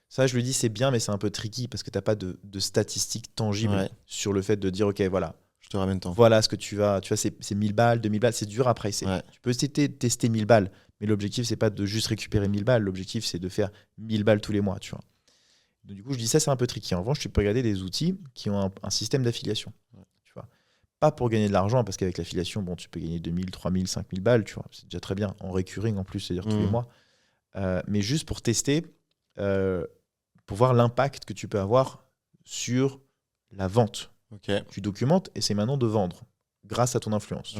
Ça, je lui dis, c'est bien, mais c'est un peu tricky parce que tu n'as pas de statistiques tangibles sur le fait de dire, OK, voilà, je te ramène tant. Voilà ce que tu vois, c'est 1000 balles, 2000 balles, c'est dur à pricer. Tu peux tester 1000 balles, mais l'objectif, c'est pas de juste récupérer 1000 balles, l'objectif, c'est de faire 1000 balles tous les mois, tu vois. Donc, du coup, je dis ça, c'est un peu tricky. En revanche, tu peux regarder des outils qui ont un système d'affiliation. Tu vois. Pas pour gagner de l'argent, parce qu'avec l'affiliation, tu peux gagner 2000, 3000, 5000 balles, tu vois. C'est déjà très bien. En recurring, en plus, c'est-à-dire tous les mois. Mais juste pour tester, pour voir l'impact que tu peux avoir sur la vente. Tu documentes, et c'est maintenant de vendre grâce à ton influence.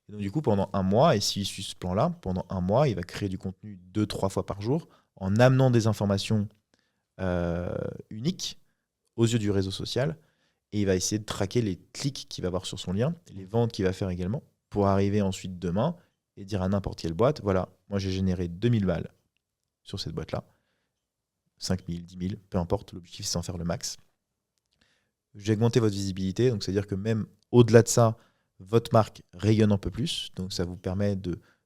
Et donc, du coup, pendant un mois, et s'il suit ce plan-là, pendant un mois, il va créer du contenu 2-3 fois par jour en amenant des informations uniques aux yeux du réseau social, et il va essayer de traquer les clics qu'il va avoir sur son lien, les ventes qu'il va faire également, pour arriver ensuite demain et dire à n'importe quelle boîte, voilà, moi j'ai généré 2000 balles sur cette boîte-là, 5000, 10 000, peu importe, l'objectif c'est d'en faire le max. J'ai augmenté votre visibilité, donc c'est-à-dire que même au-delà de ça, votre marque rayonne un peu plus, donc ça vous permet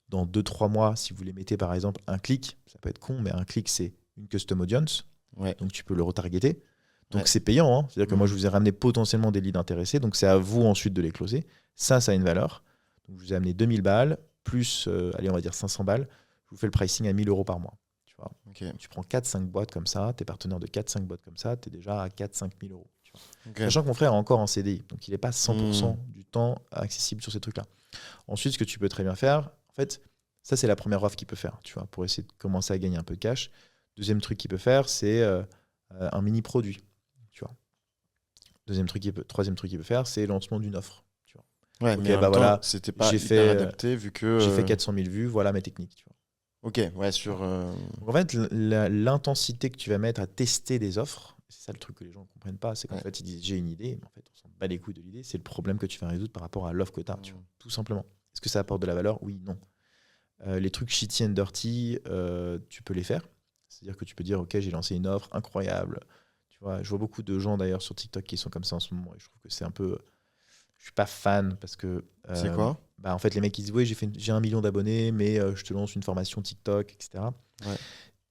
dans 2-3 mois, si vous les mettez par exemple un clic, ça peut être con, mais un clic c'est une custom audience, donc tu peux le retargeter. Donc c'est payant, hein. C'est-à-dire que moi je vous ai ramené potentiellement des leads intéressés, donc c'est à vous ensuite de les closer. Ça a une valeur. Donc je vous ai amené 2000 balles, plus, allez on va dire 500 balles, je vous fais le pricing à 1000 € par mois. Tu vois. Tu prends 4-5 boîtes comme ça, t'es partenaire de 4-5 boîtes comme ça, t'es déjà à 4-5 000 €. Sachant que mon frère est encore en CDI, donc il n'est pas 100% du temps accessible sur ces trucs-là. Ensuite, ce que tu peux très bien faire, en fait, ça c'est la première offre qu'il peut faire, tu vois, pour essayer de commencer à gagner un peu de cash. Deuxième truc qu'il peut faire, c'est un mini-produit, tu vois. Troisième truc qu'il peut faire, c'est le lancement d'une offre. Tu vois. Mais voilà, c'était pas hyper adapté vu que... J'ai fait 400 000 vues, voilà mes techniques, tu vois. Sur... Donc, en fait, l'intensité que tu vas mettre à tester des offres, c'est ça le truc que les gens ne comprennent pas, c'est qu'en fait, ils disent j'ai une idée, mais en fait, on s'en bat les couilles de l'idée, c'est le problème que tu vas résoudre par rapport à l'offre que tu as, tu vois, tout simplement. Est-ce que ça apporte de la valeur? Oui, non. Les trucs shitty and dirty, tu peux les faire. C'est-à-dire que tu peux dire, OK, j'ai lancé une offre incroyable. Tu vois, je vois beaucoup de gens d'ailleurs sur TikTok qui sont comme ça en ce moment, et je trouve que c'est un peu... Je suis pas fan parce que... c'est quoi? En fait, les mecs, ils disent, oui, j'ai 1 million d'abonnés, mais je te lance une formation TikTok, etc.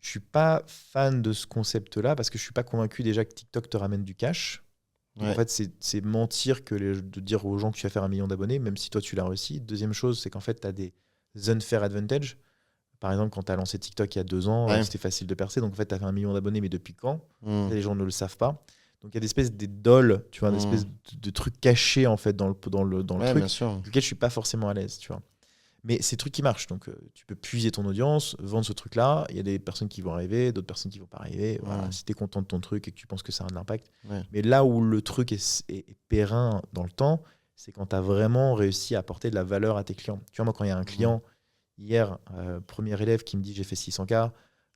Je suis pas fan de ce concept-là parce que je suis pas convaincu déjà que TikTok te ramène du cash. En fait, c'est mentir de dire aux gens que tu vas faire 1 million d'abonnés, même si toi, tu l'as réussi. Deuxième chose, c'est qu'en fait, tu as des unfair advantage. Par exemple, quand tu as lancé TikTok il y a 2 ans, c'était facile de percer. Donc, en fait, tu as fait 1 million d'abonnés, mais depuis quand? Les gens ne le savent pas. Donc, il y a des espèces d'idoles, tu vois, des espèces de trucs cachés, en fait, dans le truc, avec lesquels je suis pas forcément à l'aise, tu vois. Mais c'est des trucs qui marchent. Donc, tu peux puiser ton audience, vendre ce truc-là. Il y a des personnes qui vont arriver, d'autres personnes qui vont pas arriver. Voilà. Si tu es content de ton truc et que tu penses que ça a un impact. Mais là où le truc est périn dans le temps, c'est quand tu as vraiment réussi à apporter de la valeur à tes clients. Tu vois, moi, quand il y a un client, hier, premier élève qui me dit j'ai fait 600K,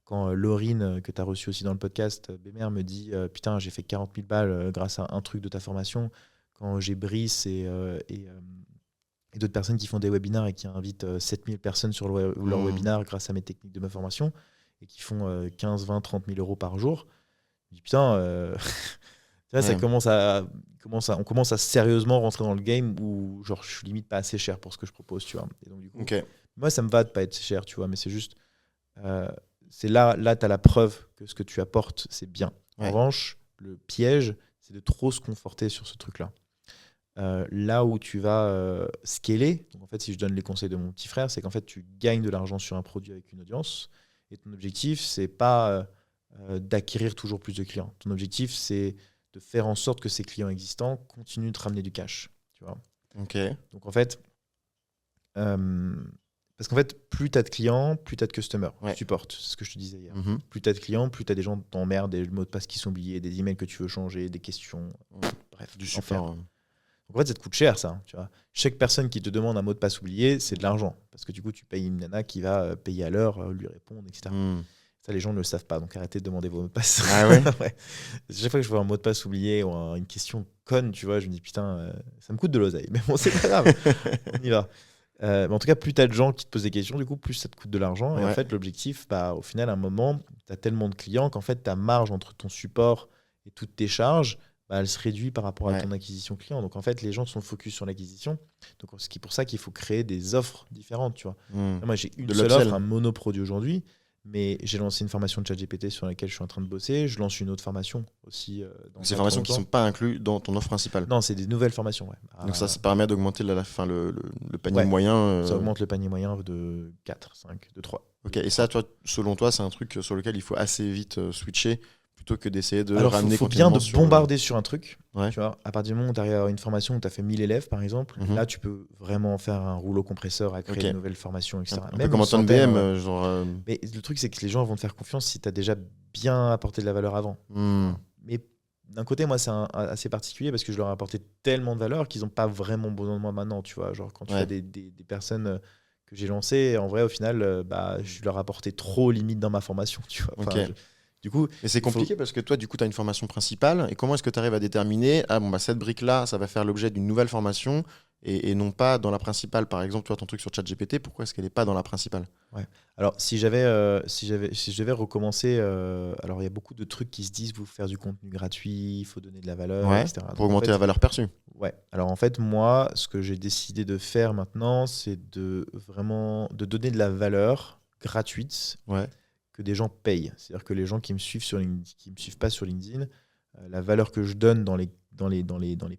quand Laurine, que tu as reçu aussi dans le podcast, Bémer, me dit putain, j'ai fait 40 000 balles grâce à un truc de ta formation, quand j'ai Brice et d'autres personnes qui font des webinars et qui invitent 7000 personnes sur leur webinar grâce à mes techniques de ma formation et qui font 15, 20, 30 000 euros par jour, je me dis putain, tu vois, on commence à sérieusement rentrer dans le game où genre, je suis limite pas assez cher pour ce que je propose, tu vois. Et donc, du coup, moi, ça me va de pas être cher, tu vois, mais c'est juste, c'est là tu as la preuve que ce que tu apportes, c'est bien. En revanche, le piège, c'est de trop se conforter sur ce truc-là. Là où tu vas scaler, donc en fait, si je donne les conseils de mon petit frère, c'est qu'en fait, tu gagnes de l'argent sur un produit avec une audience et ton objectif, c'est pas d'acquérir toujours plus de clients. Ton objectif, c'est de faire en sorte que ces clients existants continuent de te ramener du cash. Tu vois. Donc en fait, parce qu'en fait, plus tu as de clients, plus tu as de customers, support, c'est ce que je te disais hier. Plus tu as de clients, plus tu as des gens qui t'emmerdent, des mots de passe qui sont oubliés, des emails que tu veux changer, des questions, bref, du support. Donc en fait, ça te coûte cher, ça. Tu vois. Chaque personne qui te demande un mot de passe oublié, c'est de l'argent. Parce que du coup, tu payes une nana qui va payer à l'heure, lui répondre, etc. Ça, les gens ne le savent pas, donc arrêtez de demander vos mots de passe. Ah ouais. Chaque fois que je vois un mot de passe oublié ou une question conne, tu vois, je me dis putain, ça me coûte de l'oseille. Mais bon, c'est pas grave, on y va. Mais en tout cas, plus tu as de gens qui te posent des questions, du coup, plus ça te coûte de l'argent. Et en fait, l'objectif, au final, à un moment, tu as tellement de clients qu'en fait, ta marge entre ton support et toutes tes charges, elle se réduit par rapport à ton acquisition client. Donc en fait, les gens sont focus sur l'acquisition. Donc c'est pour ça qu'il faut créer des offres différentes, tu vois. Moi, j'ai une seule offre, un monoproduit aujourd'hui. Mais j'ai lancé une formation de ChatGPT sur laquelle je suis en train de bosser. Je lance une autre formation aussi. Ces formations qui ne sont pas incluses dans ton offre principale. Non, c'est des nouvelles formations. Donc ça permet d'augmenter le panier moyen. Ça augmente le panier moyen de 4, 5, de 3. Ok, et ça, toi, selon toi, c'est un truc sur lequel il faut assez vite switcher plutôt que d'essayer de ramener. Il faut bien de bombarder sur un truc. Tu vois, à partir du moment où tu arrives à une formation où tu as fait 1000 élèves, par exemple, là, tu peux vraiment faire un rouleau compresseur à créer une nouvelle formation, etc. Un peu comme en temps de BM. Mais le truc, c'est que les gens vont te faire confiance si tu as déjà bien apporté de la valeur avant. Mais d'un côté, moi, c'est assez particulier parce que je leur ai apporté tellement de valeur qu'ils n'ont pas vraiment besoin de moi maintenant. Tu vois, genre quand tu as des personnes que j'ai lancées, en vrai, au final, je leur ai apporté trop limite dans ma formation. Tu vois. Du coup, mais c'est compliqué parce que toi, du coup, tu as une formation principale. Et comment est-ce que tu arrives à déterminer cette brique-là, ça va faire l'objet d'une nouvelle formation et non pas dans la principale? Par exemple, toi, ton truc sur ChatGPT, pourquoi est-ce qu'elle n'est pas dans la principale? Alors, si je devais recommencer, alors il y a beaucoup de trucs qui se disent, vous faire du contenu gratuit, il faut donner de la valeur, etc. Pour augmenter la valeur perçue. Alors en fait, moi, ce que j'ai décidé de faire maintenant, c'est de donner de la valeur gratuite. Que des gens payent. C'est-à-dire que les gens qui me suivent qui me suivent pas sur LinkedIn, la valeur que je donne dans les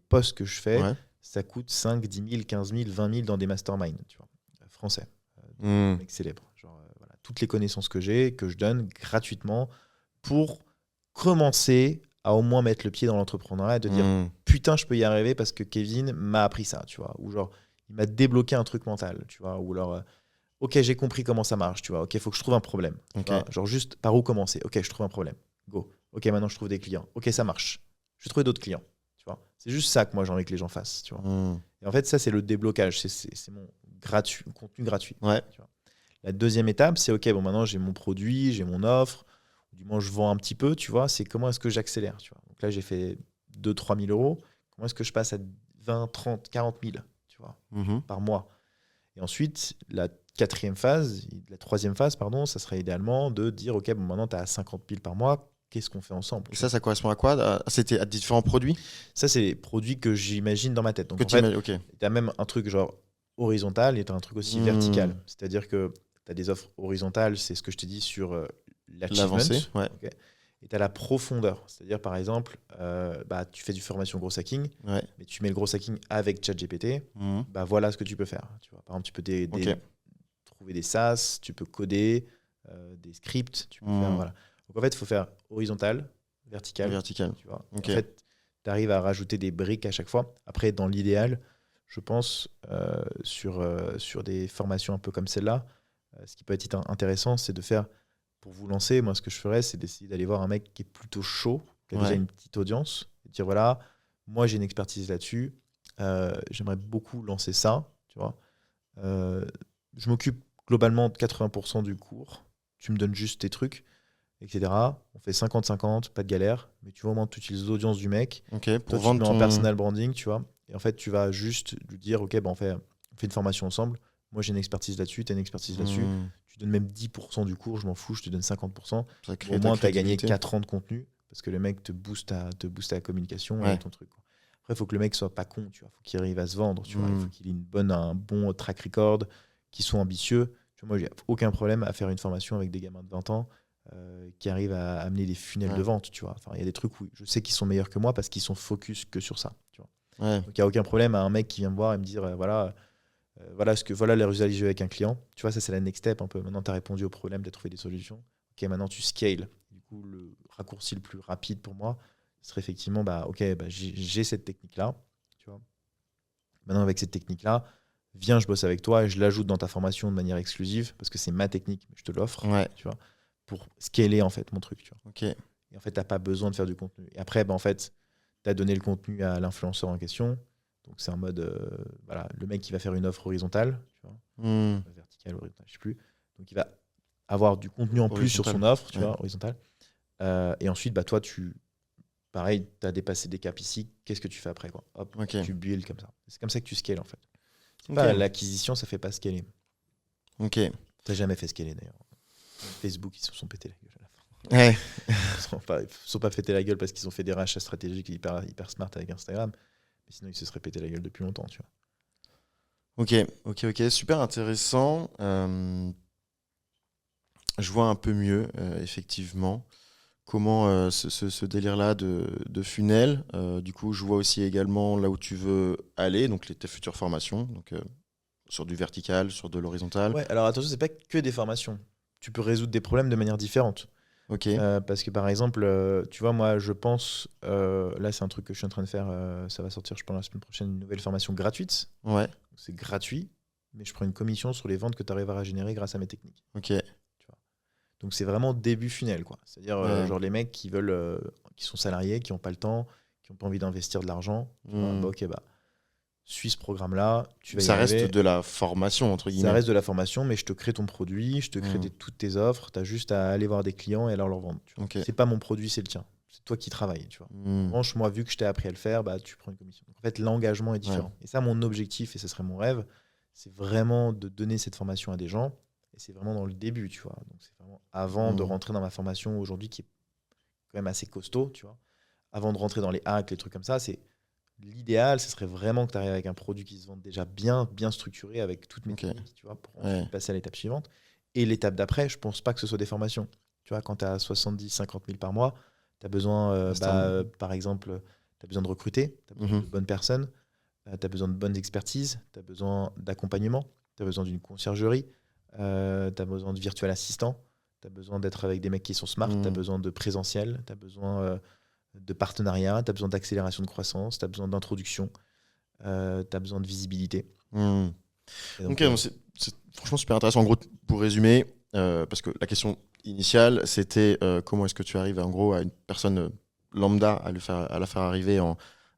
posts que je fais, ça coûte 5, 10 000, 15 000, 20 000 dans des masterminds, tu vois, français, mecs célèbres. Genre, toutes les connaissances que j'ai, que je donne gratuitement pour commencer à au moins mettre le pied dans l'entrepreneuriat et de dire putain, je peux y arriver parce que Kevin m'a appris ça, tu vois, ou genre il m'a débloqué un truc mental, tu vois, ou alors ok, j'ai compris comment ça marche, tu vois. Ok, il faut que je trouve un problème. Genre juste par où commencer. Ok, je trouve un problème. Go. Ok, maintenant je trouve des clients. Ok, ça marche. Je vais trouver d'autres clients. Tu vois. C'est juste ça que moi j'ai envie que les gens fassent. Tu vois. Et en fait, ça c'est le déblocage. C'est mon contenu gratuit. Tu vois. La deuxième étape, c'est ok, bon maintenant j'ai mon produit, j'ai mon offre. Du moins je vends un petit peu. Tu vois. C'est comment est-ce que j'accélère. Tu vois. Donc là j'ai fait 2-3 000 euros. Comment est-ce que je passe à 20, 30, 40 000 tu vois, par mois. Et ensuite, la troisième phase, ça serait idéalement de dire, OK, bon, maintenant, tu as 50 000 par mois, qu'est-ce qu'on fait ensemble? Et ça correspond à quoi? C'était à différents produits? Ça, c'est les produits que j'imagine dans ma tête. Donc, en fait, tu as même un truc genre horizontal et tu as un truc aussi vertical. C'est-à-dire que tu as des offres horizontales, c'est ce que je t'ai dit sur l'achievement. Et tu as la profondeur. C'est-à-dire, par exemple, tu fais du formation gros hacking, mais tu mets le gros hacking avec ChatGPT. Voilà ce que tu peux faire. Tu vois. Par exemple, tu peux trouver des SaaS, tu peux coder des scripts. Tu peux faire, voilà. Donc, en fait, il faut faire horizontal, vertical. Tu vois. En fait, tu arrives à rajouter des briques à chaque fois. Après, dans l'idéal, je pense, sur des formations un peu comme celle-là, ce qui peut être intéressant, c'est de faire... Pour vous lancer, moi, ce que je ferais, c'est d'essayer d'aller voir un mec qui est plutôt chaud, qui a déjà une petite audience, et de dire voilà, moi, j'ai une expertise là-dessus. J'aimerais beaucoup lancer ça, tu vois. Je m'occupe globalement de 80% du cours. Tu me donnes juste tes trucs, etc. On fait 50-50, pas de galère. Mais tu vois, au moins, tu utilises l'audience du mec. Ok, Toi, pour tu vendre mets en ton... personal branding, tu vois. Et en fait, tu vas juste lui dire, OK, on fait une formation ensemble. Moi, j'ai une expertise là-dessus, tu as une expertise là-dessus. Tu donnes même 10% du cours, je m'en fous, je te donne 50%. Ça crée Au de la moins, tu as gagné crédibilité. 4 ans de contenu parce que le mec te booste à la communication Ouais. et ton truc, quoi. Après, il faut que le mec soit pas con, tu vois. Il faut qu'il arrive à se vendre, tu vois. Il faut qu'il ait un bon track record, qu'il soit ambitieux. Tu vois, moi, j'ai aucun problème à faire une formation avec des gamins de 20 ans qui arrivent à amener des funnels de vente, tu vois. Enfin, il y a des trucs où je sais qu'ils sont meilleurs que moi parce qu'ils sont focus que sur ça, tu vois. Ouais. Donc, il n'y a aucun problème à un mec qui vient me voir et me dire, voilà les résultats que j'ai eu avec un client. Tu vois, ça, c'est la next step un peu. Maintenant, tu as répondu au problème, tu as trouvé des solutions. Ok, maintenant, tu scales. Du coup, le raccourci le plus rapide pour moi serait effectivement, j'ai cette technique-là. Tu vois. Maintenant, avec cette technique-là, viens, je bosse avec toi et je l'ajoute dans ta formation de manière exclusive parce que c'est ma technique, mais je te l'offre. Ouais. Tu vois, pour scaler, en fait, mon truc. Tu vois. Ok. Et en fait, tu n'as pas besoin de faire du contenu. Et après, en fait, tu as donné le contenu à l'influenceur en question. Donc, c'est en mode, le mec qui va faire une offre horizontale, tu vois, verticale, horizontale, je sais plus. Donc, il va avoir du contenu en plus sur son offre, tu vois, horizontale. Et ensuite, toi, pareil, tu as dépassé des caps ici. Qu'est-ce que tu fais après, quoi? Hop, tu builds comme ça. C'est comme ça que tu scales, en fait. L'acquisition, ça fait pas scaler. Ok. T'as jamais fait scaler, d'ailleurs. Facebook, ils se sont pété la gueule à la fin. Ouais. Ils se sont pas pété la gueule parce qu'ils ont fait des rachats stratégiques hyper smart avec Instagram. Mais sinon, ils se seraient pété la gueule depuis longtemps, tu vois. Ok. Super intéressant. Je vois un peu mieux, effectivement, comment ce délire-là de funnel. Du coup, je vois aussi également là où tu veux aller, donc tes futures formations, donc sur du vertical, sur de l'horizontal. Ouais, alors attention, c'est pas que des formations. Tu peux résoudre des problèmes de manière différente. Ok. Parce que par exemple, tu vois, moi, je pense, là, c'est un truc que je suis en train de faire, ça va sortir, je pense, la semaine prochaine, une nouvelle formation gratuite. Ouais. C'est gratuit, mais je prends une commission sur les ventes que tu arriveras à générer grâce à mes techniques. Ok. Tu vois. Donc, c'est vraiment début funnel, quoi. C'est-à-dire, genre, les mecs qui veulent, qui sont salariés, qui n'ont pas le temps, qui n'ont pas envie d'investir de l'argent, suis ce programme-là, tu vas y arriver. Ça reste de la formation, entre guillemets. Ça reste de la formation, mais je te crée ton produit, je te crée toutes tes offres, tu as juste à aller voir des clients et à leur vendre. C'est pas mon produit, c'est le tien. C'est toi qui travailles, tu vois. En revanche, moi, vu que je t'ai appris à le faire, tu prends une commission. Donc, en fait, l'engagement est différent. Et ça, mon objectif, et ce serait mon rêve, c'est vraiment de donner cette formation à des gens. Et c'est vraiment dans le début, tu vois. Donc, c'est vraiment avant de rentrer dans ma formation aujourd'hui, qui est quand même assez costaud, tu vois. Avant de rentrer dans les hacks, les trucs comme ça, c'est l'idéal, ce serait vraiment que tu arrives avec un produit qui se vende déjà bien structuré avec toutes mes techniques, tu vois, pour ensuite passer à l'étape suivante. Et l'étape d'après, je pense pas que ce soit des formations. Tu vois, quand tu as 70-50 000 par mois, tu as besoin, par exemple, tu as besoin de recruter, tu as besoin de bonnes personnes, tu as besoin de bonnes expertises, tu as besoin d'accompagnement, tu as besoin d'une conciergerie, tu as besoin de virtuel assistant, tu as besoin d'être avec des mecs qui sont smart, tu as besoin de présentiel, tu as besoin de partenariat, tu as besoin d'accélération de croissance, tu as besoin d'introduction, tu as besoin de visibilité. Donc, c'est franchement super intéressant. En gros, pour résumer, parce que la question initiale, c'était comment est-ce que tu arrives en gros à une personne lambda à la faire arriver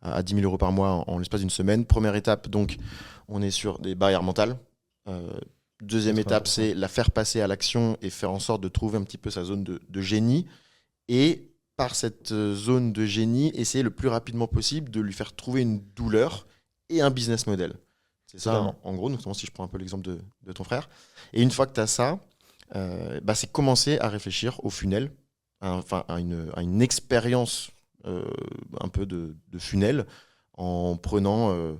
à 10 000 euros par mois en l'espace d'une semaine. Première étape, donc, on est sur des barrières mentales. Deuxième étape, c'est la faire passer à l'action et faire en sorte de trouver un petit peu sa zone de génie. Et par cette zone de génie, essayer le plus rapidement possible de lui faire trouver une douleur et un business model. C'est ça, en gros, notamment si je prends un peu l'exemple de ton frère. Et une fois que tu as ça, c'est commencer à réfléchir au funnel, à une expérience un peu de funnel, en prenant...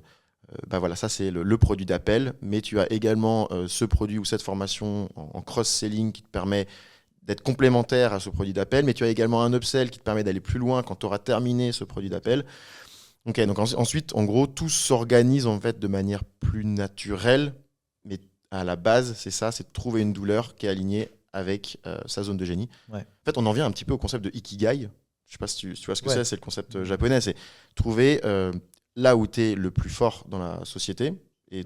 ça c'est le produit d'appel, mais tu as également ce produit ou cette formation en cross-selling qui te permet d'être complémentaire à ce produit d'appel, mais tu as également un upsell qui te permet d'aller plus loin quand tu auras terminé ce produit d'appel. Ok, donc ensuite, en gros, tout s'organise en fait de manière plus naturelle, mais à la base, c'est ça, c'est de trouver une douleur qui est alignée avec sa zone de génie. En fait, on en vient un petit peu au concept de Ikigai. Je ne sais pas si tu vois ce que c'est le concept japonais, c'est trouver là où tu es le plus fort dans la société, et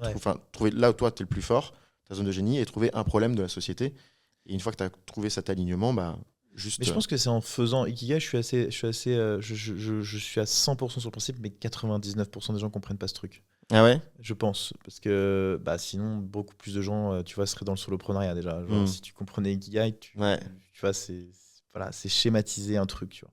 trouver là où toi tu es le plus fort, ta zone de génie, et trouver un problème de la société. Et une fois que tu as trouvé cet alignement, juste. Mais je pense que c'est en faisant Ikigai, je suis à 100% sur le principe, mais 99% des gens comprennent pas ce truc. Ah ouais. Je pense. Parce que sinon, beaucoup plus de gens, tu vois, seraient dans le soloprenariat déjà. Genre, si tu comprenais Ikigai, tu vois, voilà, c'est schématiser un truc, tu vois.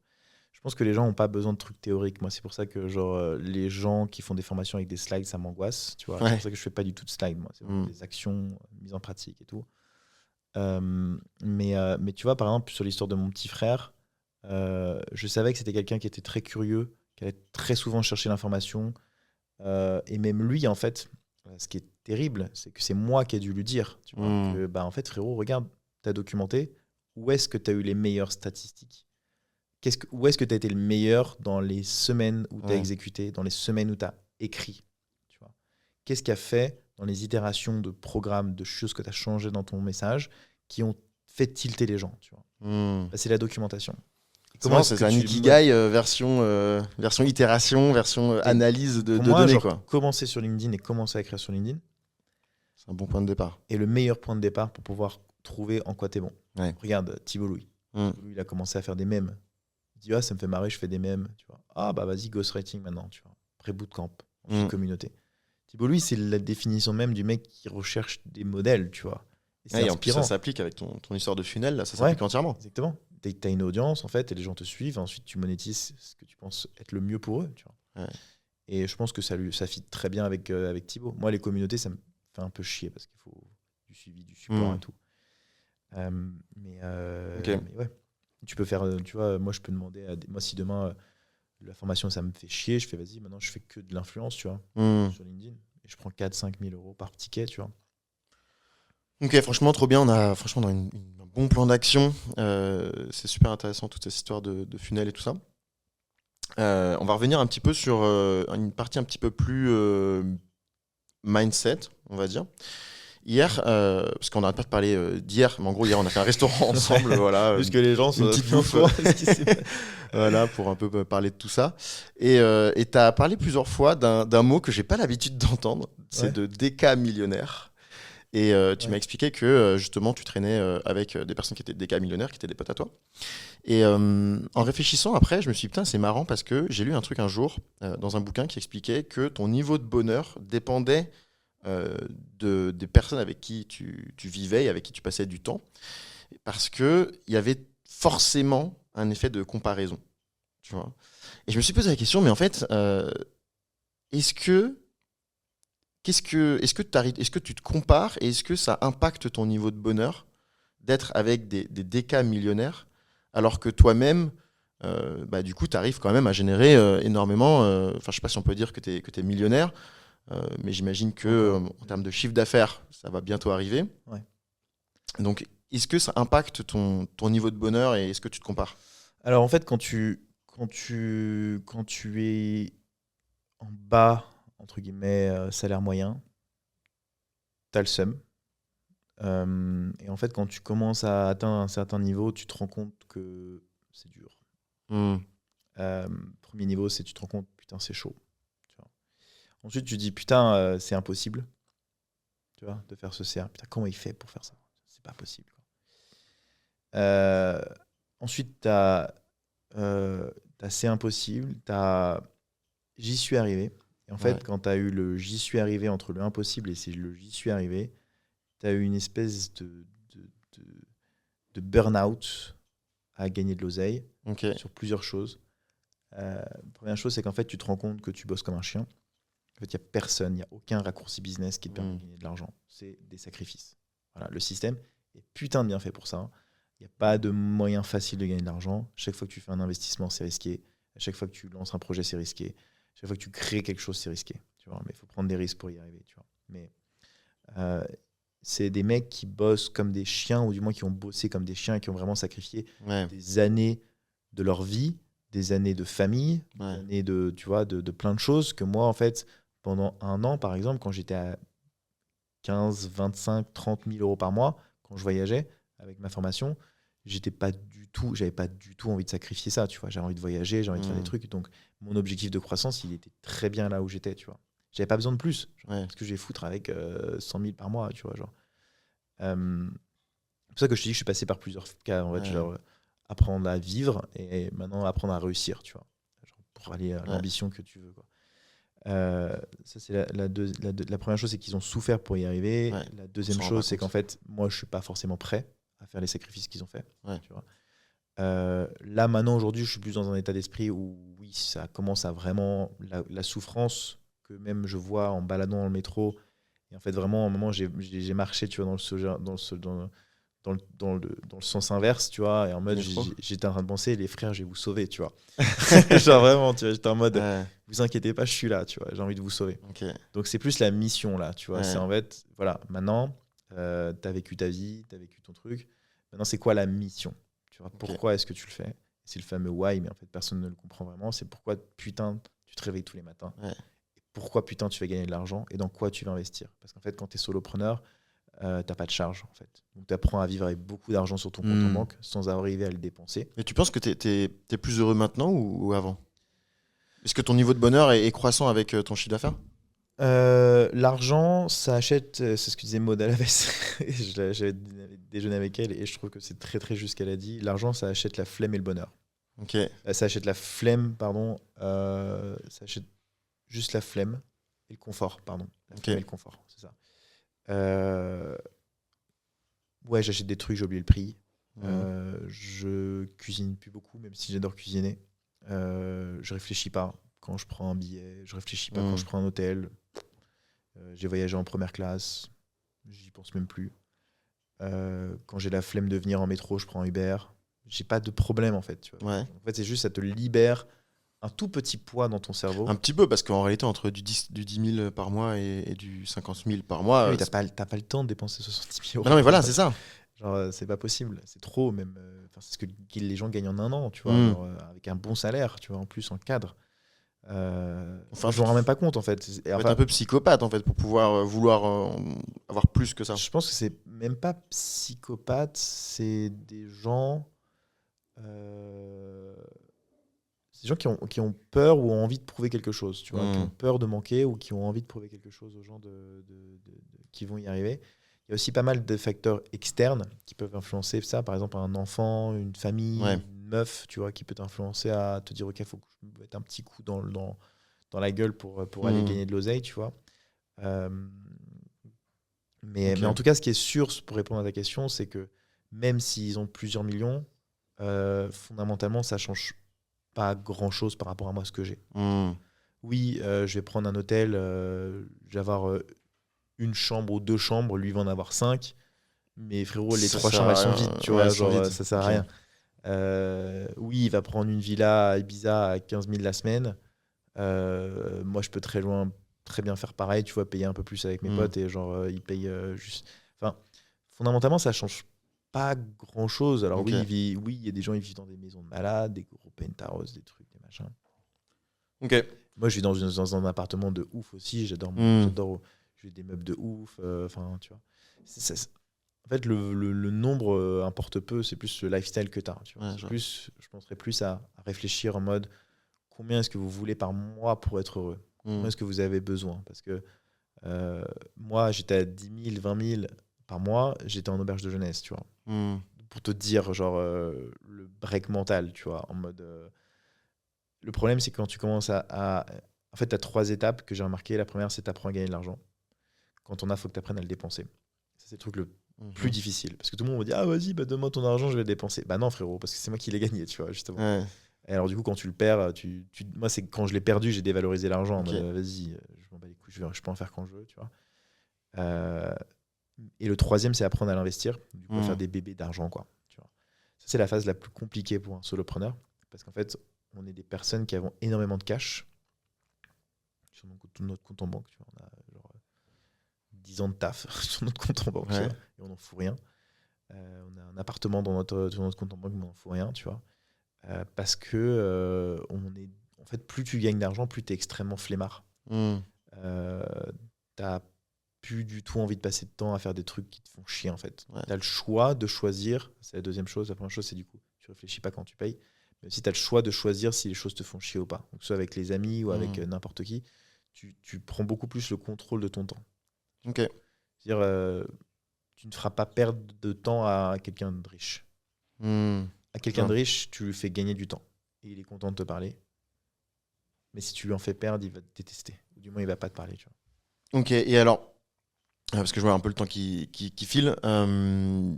Je pense que les gens n'ont pas besoin de trucs théoriques. Moi, c'est pour ça que les gens qui font des formations avec des slides, ça m'angoisse. Tu vois. C'est pour ça que je fais pas du tout de slides, moi. C'est vraiment des actions mises en pratique et tout. Mais tu vois, par exemple, sur l'histoire de mon petit frère, je savais que c'était quelqu'un qui était très curieux, qui allait très souvent chercher l'information. Et même lui, en fait, ce qui est terrible, c'est que c'est moi qui ai dû lui dire, tu vois, que, en fait, frérot, regarde, tu as documenté, où est-ce que tu as eu les meilleures statistiques? Où est-ce que tu as été le meilleur dans les semaines où tu as exécuté, dans les semaines où tu as écrit, tu vois? Qu'est-ce qui a fait dans les itérations de programmes, de choses que tu as changées dans ton message qui ont fait tilter les gens, tu vois? C'est la documentation. C'est un Ikigai version itération, version analyse de données, quoi. Commencer sur LinkedIn et commencer à écrire sur LinkedIn, c'est un bon point de départ. Et le meilleur point de départ pour pouvoir trouver en quoi t'es bon. Ouais. Regarde, Thibault Louis. Thibault Louis, il a commencé à faire des mèmes. Il dit, ça me fait marrer, je fais des mèmes. Tu vois. Vas-y, ghostwriting maintenant. Tu vois. Après bootcamp, ensuite communauté. Thibault Louis, c'est la définition même du mec qui recherche des modèles, tu vois. Et c'est en plus, ça s'applique avec ton histoire de funnel, là, ça s'applique entièrement. Exactement. T'as une audience, en fait, et les gens te suivent. Ensuite, tu monétises ce que tu penses être le mieux pour eux, tu vois. Ouais. Et je pense que ça fit très bien avec Thibault. Moi, les communautés, ça me fait un peu chier parce qu'il faut du suivi, du support et tout. Mais ouais. Tu peux faire, tu vois, moi, je peux demander moi, si demain, la formation, ça me fait chier, je fais, vas-y, maintenant, je fais que de l'influence, tu vois, sur LinkedIn. Et je prends 4-5 000 euros par ticket, tu vois. Ok, franchement, trop bien. On a un bon plan d'action. C'est super intéressant, toute cette histoire de funnel et tout ça. On va revenir un petit peu sur une partie un petit peu plus mindset, on va dire. Hier, parce qu'on n'arrête pas de parler d'hier, mais en gros, hier, on a fait un restaurant ensemble. Voilà, juste que les gens une petite bouffe. Voilà, pour un peu parler de tout ça. Et tu as parlé plusieurs fois d'un mot que j'ai pas l'habitude d'entendre, c'est de déca-millionnaire. Et tu m'as expliqué que justement tu traînais avec des personnes qui étaient des cas millionnaires, qui étaient des potes à toi. Et en réfléchissant après, je me suis dit, putain, c'est marrant parce que j'ai lu un truc un jour dans un bouquin qui expliquait que ton niveau de bonheur dépendait des personnes avec qui tu vivais et avec qui tu passais du temps. Parce qu'il y avait forcément un effet de comparaison. Tu vois. Et je me suis posé la question, mais en fait, est-ce que tu te compares et est-ce que ça impacte ton niveau de bonheur d'être avec des déca millionnaires alors que toi-même, du coup, tu arrives quand même à générer énormément. Je sais pas si on peut dire que tu es millionnaire, mais j'imagine que en termes de chiffre d'affaires, ça va bientôt arriver. Ouais. Donc, est-ce que ça impacte ton niveau de bonheur et est-ce que tu te compares? Alors, en fait, quand tu es en bas, entre guillemets, salaire moyen, t'as le seum. Et en fait, quand tu commences à atteindre un certain niveau, tu te rends compte que c'est dur. Premier niveau, c'est tu te rends compte, putain, c'est chaud. Tu vois. Ensuite, tu dis, putain, c'est impossible, tu vois, de faire ce CA. Putain, comment il fait pour faire ça? C'est pas possible. Ensuite, t'as c'est impossible, t'as j'y suis arrivé. Et en fait, quand tu as eu le j'y suis arrivé entre le impossible et c'est le j'y suis arrivé, tu as eu une espèce de burn-out à gagner de l'oseille sur plusieurs choses. Première chose, c'est qu'en fait, tu te rends compte que tu bosses comme un chien. En fait, il n'y a personne, il n'y a aucun raccourci business qui te permet de gagner de l'argent. C'est des sacrifices. Voilà, le système est putain de bien fait pour ça. Il n'y a pas de moyen facile de gagner de l'argent. Chaque fois que tu fais un investissement, c'est risqué. À chaque fois que tu lances un projet, c'est risqué. Chaque fois que tu crées quelque chose, c'est risqué. Tu vois, mais il faut prendre des risques pour y arriver. Tu vois. Mais c'est des mecs qui bossent comme des chiens, ou du moins qui ont bossé comme des chiens et qui ont vraiment sacrifié des années de leur vie, des années de famille, des années de plein de choses que moi, en fait, pendant un an, par exemple, quand j'étais à 15, 25, 30 000 euros par mois, quand je voyageais avec ma formation, j'avais pas du tout envie de sacrifier ça, tu vois. J'avais envie de voyager, j'avais envie de faire des trucs. Donc, mon objectif de croissance, il était très bien là où j'étais, tu vois. J'avais pas besoin de plus. Parce que je vais foutre avec 100 000 par mois, tu vois. Genre. C'est pour ça que je te dis que je suis passé par plusieurs cas. En fait, genre, apprendre à vivre et maintenant apprendre à réussir, tu vois, genre pour aller à l'ambition que tu veux, quoi. Ça, c'est la première chose, c'est qu'ils ont souffert pour y arriver. Ouais. La deuxième On s'en rend chose, pas c'est compte. qu'en fait, moi, je suis pas forcément prêt à faire les sacrifices qu'ils ont fait. Ouais. Tu vois. Là, maintenant, aujourd'hui, je suis plus dans un état d'esprit où, oui, ça commence à vraiment la souffrance que même je vois en baladant dans le métro. Et en fait, vraiment, à un moment, j'ai marché, tu vois, dans le sens inverse, tu vois, et en mode, Du métro. j'étais en train de penser, les frères, je vais vous sauver, tu vois. Genre vraiment, tu vois, j'étais en mode, Ouais, vous inquiétez pas, je suis là, tu vois, j'ai envie de vous sauver. ok. Donc c'est plus la mission là, tu vois. Ouais. C'est en fait, voilà, maintenant, t'as vécu ta vie, t'as vécu ton truc. Maintenant, c'est quoi la mission? Tu vois, pourquoi est-ce que tu le fais? C'est le fameux why, mais en fait, personne ne le comprend vraiment. C'est pourquoi, putain, tu te réveilles tous les matins. Ouais. Et pourquoi, putain, tu vas gagner de l'argent et dans quoi tu vas investir? Parce qu'en fait, quand tu es solopreneur, t'as pas de charge, en fait. Donc, tu apprends à vivre avec beaucoup d'argent sur ton compte en banque sans arriver à le dépenser. Et tu penses que t'es plus heureux maintenant ou avant? Est-ce que ton niveau de bonheur est croissant avec ton chiffre d'affaires? L'argent, ça achète, c'est ce que disait Maud Alaves. J'avais déjeuné avec elle et je trouve que c'est très très juste ce qu'elle a dit. L'argent, ça achète la flemme et le bonheur. Ok. Ça achète la flemme, pardon. Ça achète juste la flemme et le confort, pardon. La flemme et le confort, c'est ça. Ouais, j'achète des trucs, j'ai oublié le prix. Je cuisine plus beaucoup, même si j'adore cuisiner. Je réfléchis pas quand je prends un billet, je réfléchis pas quand je prends un hôtel. J'ai voyagé en première classe, j'y pense même plus. Quand j'ai la flemme de venir en métro, je prends un Uber. J'ai pas de problème en fait. Tu vois. Ouais. En fait, c'est juste ça te libère un tout petit poids dans ton cerveau. Un petit peu, parce qu'en réalité, entre du 10 000 par mois et du 50 000 par mois. Oui, t'as pas le temps de dépenser 70 000 euros. Bah non, mais voilà, c'est ça. Genre, c'est pas possible, c'est trop même. C'est ce que les gens gagnent en un an, tu vois, genre, avec un bon salaire, tu vois, en plus en cadre. Enfin, je me rends même pas compte en fait. Faut être un peu psychopathe en fait pour pouvoir vouloir avoir plus que ça. Je pense que c'est même pas psychopathe, c'est des gens. C'est des gens qui ont peur ou ont envie de prouver quelque chose, tu vois, qui ont peur de manquer ou qui ont envie de prouver quelque chose aux gens qui vont y arriver. Il y a aussi pas mal de facteurs externes qui peuvent influencer ça. Par exemple, un enfant, une famille, une meuf, tu vois, qui peut t'influencer à te dire, OK, il faut que je me mette un petit coup dans la gueule pour aller gagner de l'oseille, tu vois. Mais en tout cas, ce qui est sûr, pour répondre à ta question, c'est que même s'ils ont plusieurs millions, fondamentalement, ça change pas grand-chose par rapport à moi, ce que j'ai. Oui, je vais prendre un hôtel, je vais avoir une chambre ou 2 chambres, lui va en avoir 5, mais frérot, les 3 chambres, elles sont vides, tu vois, genre, ça sert à rien. Oui, il va prendre une villa à Ibiza à 15 000 la semaine. Moi, je peux très bien faire pareil, tu vois, payer un peu plus avec mes potes et genre, ils payent juste... Enfin, fondamentalement, ça change pas grand-chose. Alors oui, il y a des gens, ils vivent dans des maisons de malades, des gros penthouse, des trucs, des machins. Moi, je vis dans un appartement de ouf aussi, j'adore j'ai des meubles de ouf, enfin, tu vois. En fait, le nombre importe peu, c'est plus le lifestyle que tu as. Je penserais plus à réfléchir en mode combien est-ce que vous voulez par mois pour être heureux? Combien est-ce que vous avez besoin? Parce que moi, j'étais à 10 000, 20 000 par mois, j'étais en auberge de jeunesse, tu vois. Pour te dire, genre, le break mental, tu vois, en mode... Le problème, c'est que quand tu commences à... En fait, tu as 3 étapes que j'ai remarqué. La première, c'est t'apprends à gagner de l'argent. Quand on a, il faut que tu apprennes à le dépenser. Ça, c'est le truc le plus difficile. Parce que tout le monde me dit, ah, vas-y, donne-moi ton argent, je vais le dépenser. Bah non, frérot, parce que c'est moi qui l'ai gagné, tu vois, justement. Et alors, du coup, quand tu le perds, moi, c'est quand je l'ai perdu, j'ai dévalorisé l'argent. Vas-y, je m'en bats les couilles, je peux en faire quand je veux, tu vois. Et le troisième, c'est apprendre à l'investir. Du coup, à faire des bébés d'argent, quoi. Tu vois. Ça, c'est la phase la plus compliquée pour un solopreneur. Parce qu'en fait, on est des personnes qui avons énormément de cash sur notre compte en banque. Tu vois. On a genre 10 ans de taf sur notre compte en banque, tu vois, et on n'en fout rien. On a un appartement sur notre compte en banque, mais on n'en fout rien, tu vois. Parce que en fait, plus tu gagnes d'argent, plus tu es extrêmement flemmard. T'as plus du tout envie de passer de temps à faire des trucs qui te font chier, en fait. Tu as le choix de choisir, c'est la deuxième chose. La première chose, c'est du coup, tu réfléchis pas quand tu payes, mais aussi tu as le choix de choisir si les choses te font chier ou pas. Donc, soit avec les amis ou avec n'importe qui, tu prends beaucoup plus le contrôle de ton temps. C'est-à-dire, tu ne feras pas perdre de temps à quelqu'un de riche. À quelqu'un Non. de riche, tu lui fais gagner du temps. Et il est content de te parler. Mais si tu lui en fais perdre, il va te détester. Ou du moins, il va pas te parler. Tu vois. Ok, et alors, parce que je vois un peu le temps qui file, on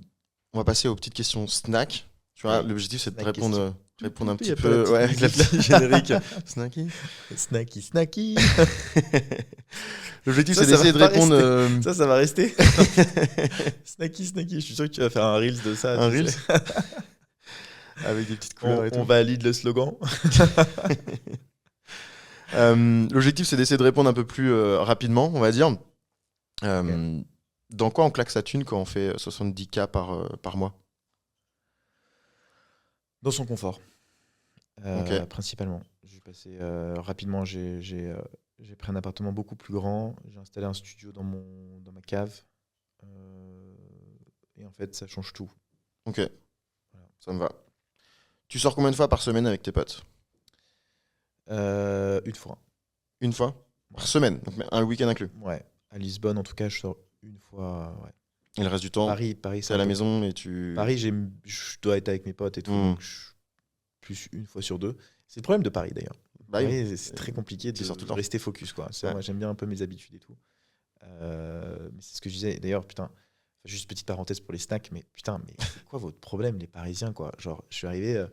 va passer aux petites questions snack. Tu vois, Ouais. l'objectif, c'est de Snack répondre un Il y petit a pas peu la ouais, avec la petite petite générique. Snacky. Snacky. L'objectif, Ça, c'est ça d'essayer va de pas répondre. Ça va rester. Snacky. Je suis sûr que tu vas faire un Reels de ça. Un tu Reels sais. avec des petites couleurs et tout. On valide le slogan. L'objectif, c'est d'essayer de répondre un peu plus rapidement, on va dire. Dans quoi on claque sa thune quand on fait 70K par mois? Dans son confort. Ok. Principalement. J'ai passé rapidement, j'ai pris un appartement beaucoup plus grand. J'ai installé un studio dans ma cave. Et en fait, ça change tout. Ok, Voilà. ça me va. Tu sors combien de fois par semaine avec tes potes? Une fois. Une fois par semaine, donc un week-end inclus. Ouais. À Lisbonne, en tout cas, je sors une fois. Ouais. Et le reste du temps, Paris, c'est c'est à la un peu- maison et tu. Paris, je dois être avec mes potes et tout. Mm. Donc plus une fois sur deux. C'est le problème de Paris d'ailleurs. Bah, oui. Paris, c'est très compliqué tu sors tout le temps. de rester focus. Quoi. Ouais. Moi, j'aime bien un peu mes habitudes et tout. Mais c'est ce que je disais. D'ailleurs, putain, juste petite parenthèse pour les snacks, mais putain, mais c'est quoi votre problème, les Parisiens, quoi? Genre, je suis arrivé,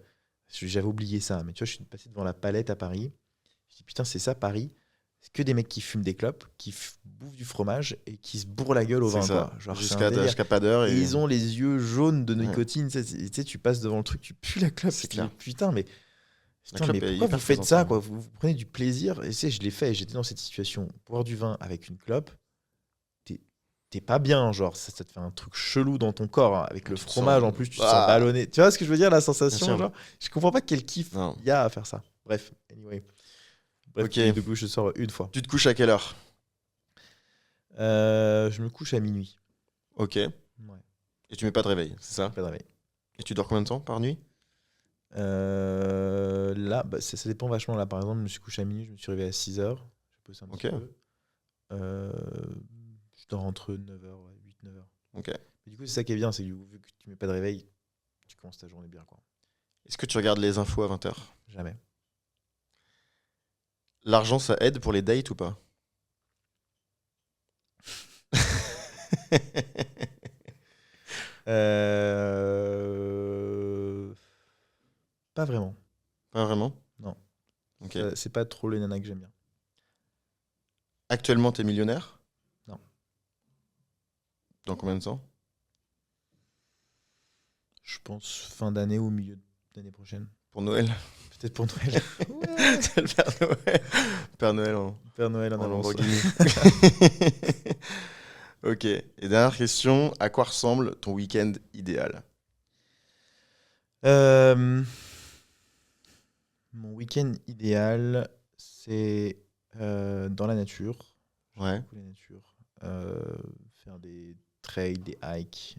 j'avais oublié ça, mais tu vois, je suis passé devant la Palette à Paris. Je dis, putain, c'est ça, Paris. C'est que des mecs qui fument des clopes, qui bouffent du fromage et qui se bourrent la gueule au C'est vin. ça. Quoi. Genre, c'est Jusqu'à un délire. jusqu'à pas d'heure. Et ils ont les yeux jaunes de Ouais. nicotine. Tu sais, tu passes devant le truc, tu pues la clope. C'est Tu te dis, clair. putain, mais, La clope est pourquoi hyper vous faites présente, ça hein. quoi vous prenez du plaisir. Et tu sais, je l'ai fait. J'étais dans cette situation. Boire du vin avec une clope, t'es pas bien. Genre, ça te fait un truc chelou dans ton corps. Hein, avec le te fromage, sens- en plus, tu te Ah. sens ballonné. Tu vois ce que je veux dire, la Bien sensation sûr. genre, je comprends pas quel kiff Non. il y a à faire ça. Bref, anyway. Bref, Ok. du coup, je sors une fois. Tu te couches à quelle heure? Je me couche à minuit. Ok. Ouais, Et tu mets pas de réveil, c'est ça? pas de réveil. Et tu dors combien de temps par nuit? Là, ça dépend vachement. Là, par exemple, je me suis couché à minuit, je me suis réveillé à 6h. Je bosse un petit Ok. peu. Je dors entre 9h, 8-9h. Ok. Mais du coup, c'est ça qui est bien, c'est que vu que tu mets pas de réveil, tu commences ta journée bien. Quoi. Est-ce que tu regardes les infos à 20h? Jamais. L'argent, ça aide pour les dates ou pas? Pas vraiment. Pas vraiment? Non. Ok. C'est pas trop les nanas que j'aime bien. Actuellement, t'es millionnaire? Non. Dans combien de temps? Je pense fin d'année ou milieu d'année prochaine. Pour Noël? Peut-être pour Noël. C'est le Père Noël. Père Noël en Père Noël en en avance. Lamborghini. Ok. Et dernière question, à quoi ressemble ton week-end idéal? Mon week-end idéal, c'est dans la nature. J'aime Ouais. beaucoup la nature. Faire des trails, des hikes.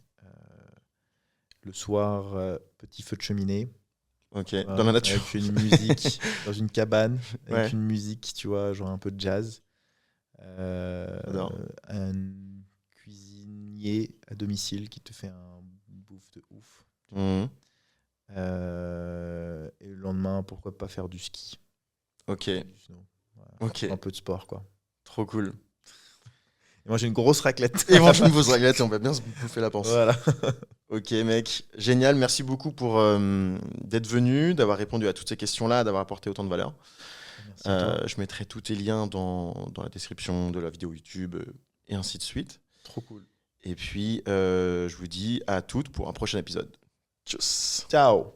Le soir, petit feu de cheminée. Ok. Voilà, Dans la nature. avec une musique, dans une cabane, avec Ouais. une musique, tu vois, genre un peu de jazz. J'adore. Un cuisinier à domicile qui te fait un bouffe de ouf. Mhm. Et le lendemain, pourquoi pas faire du ski, Ok. du snow. Voilà. Ok. Un peu de sport, quoi. Trop cool. Et moi, j'ai une grosse raclette. Et mange une fausse raclette et on va bien se bouffer la panse. Voilà. Ok, mec. Génial. Merci beaucoup pour d'être venu, d'avoir répondu à toutes ces questions-là, d'avoir apporté autant de valeur. Merci à toi. Je mettrai tous tes liens dans la description de la vidéo YouTube et ainsi de suite. Trop cool. Et puis, je vous dis à toutes pour un prochain épisode. Tchuss. Ciao.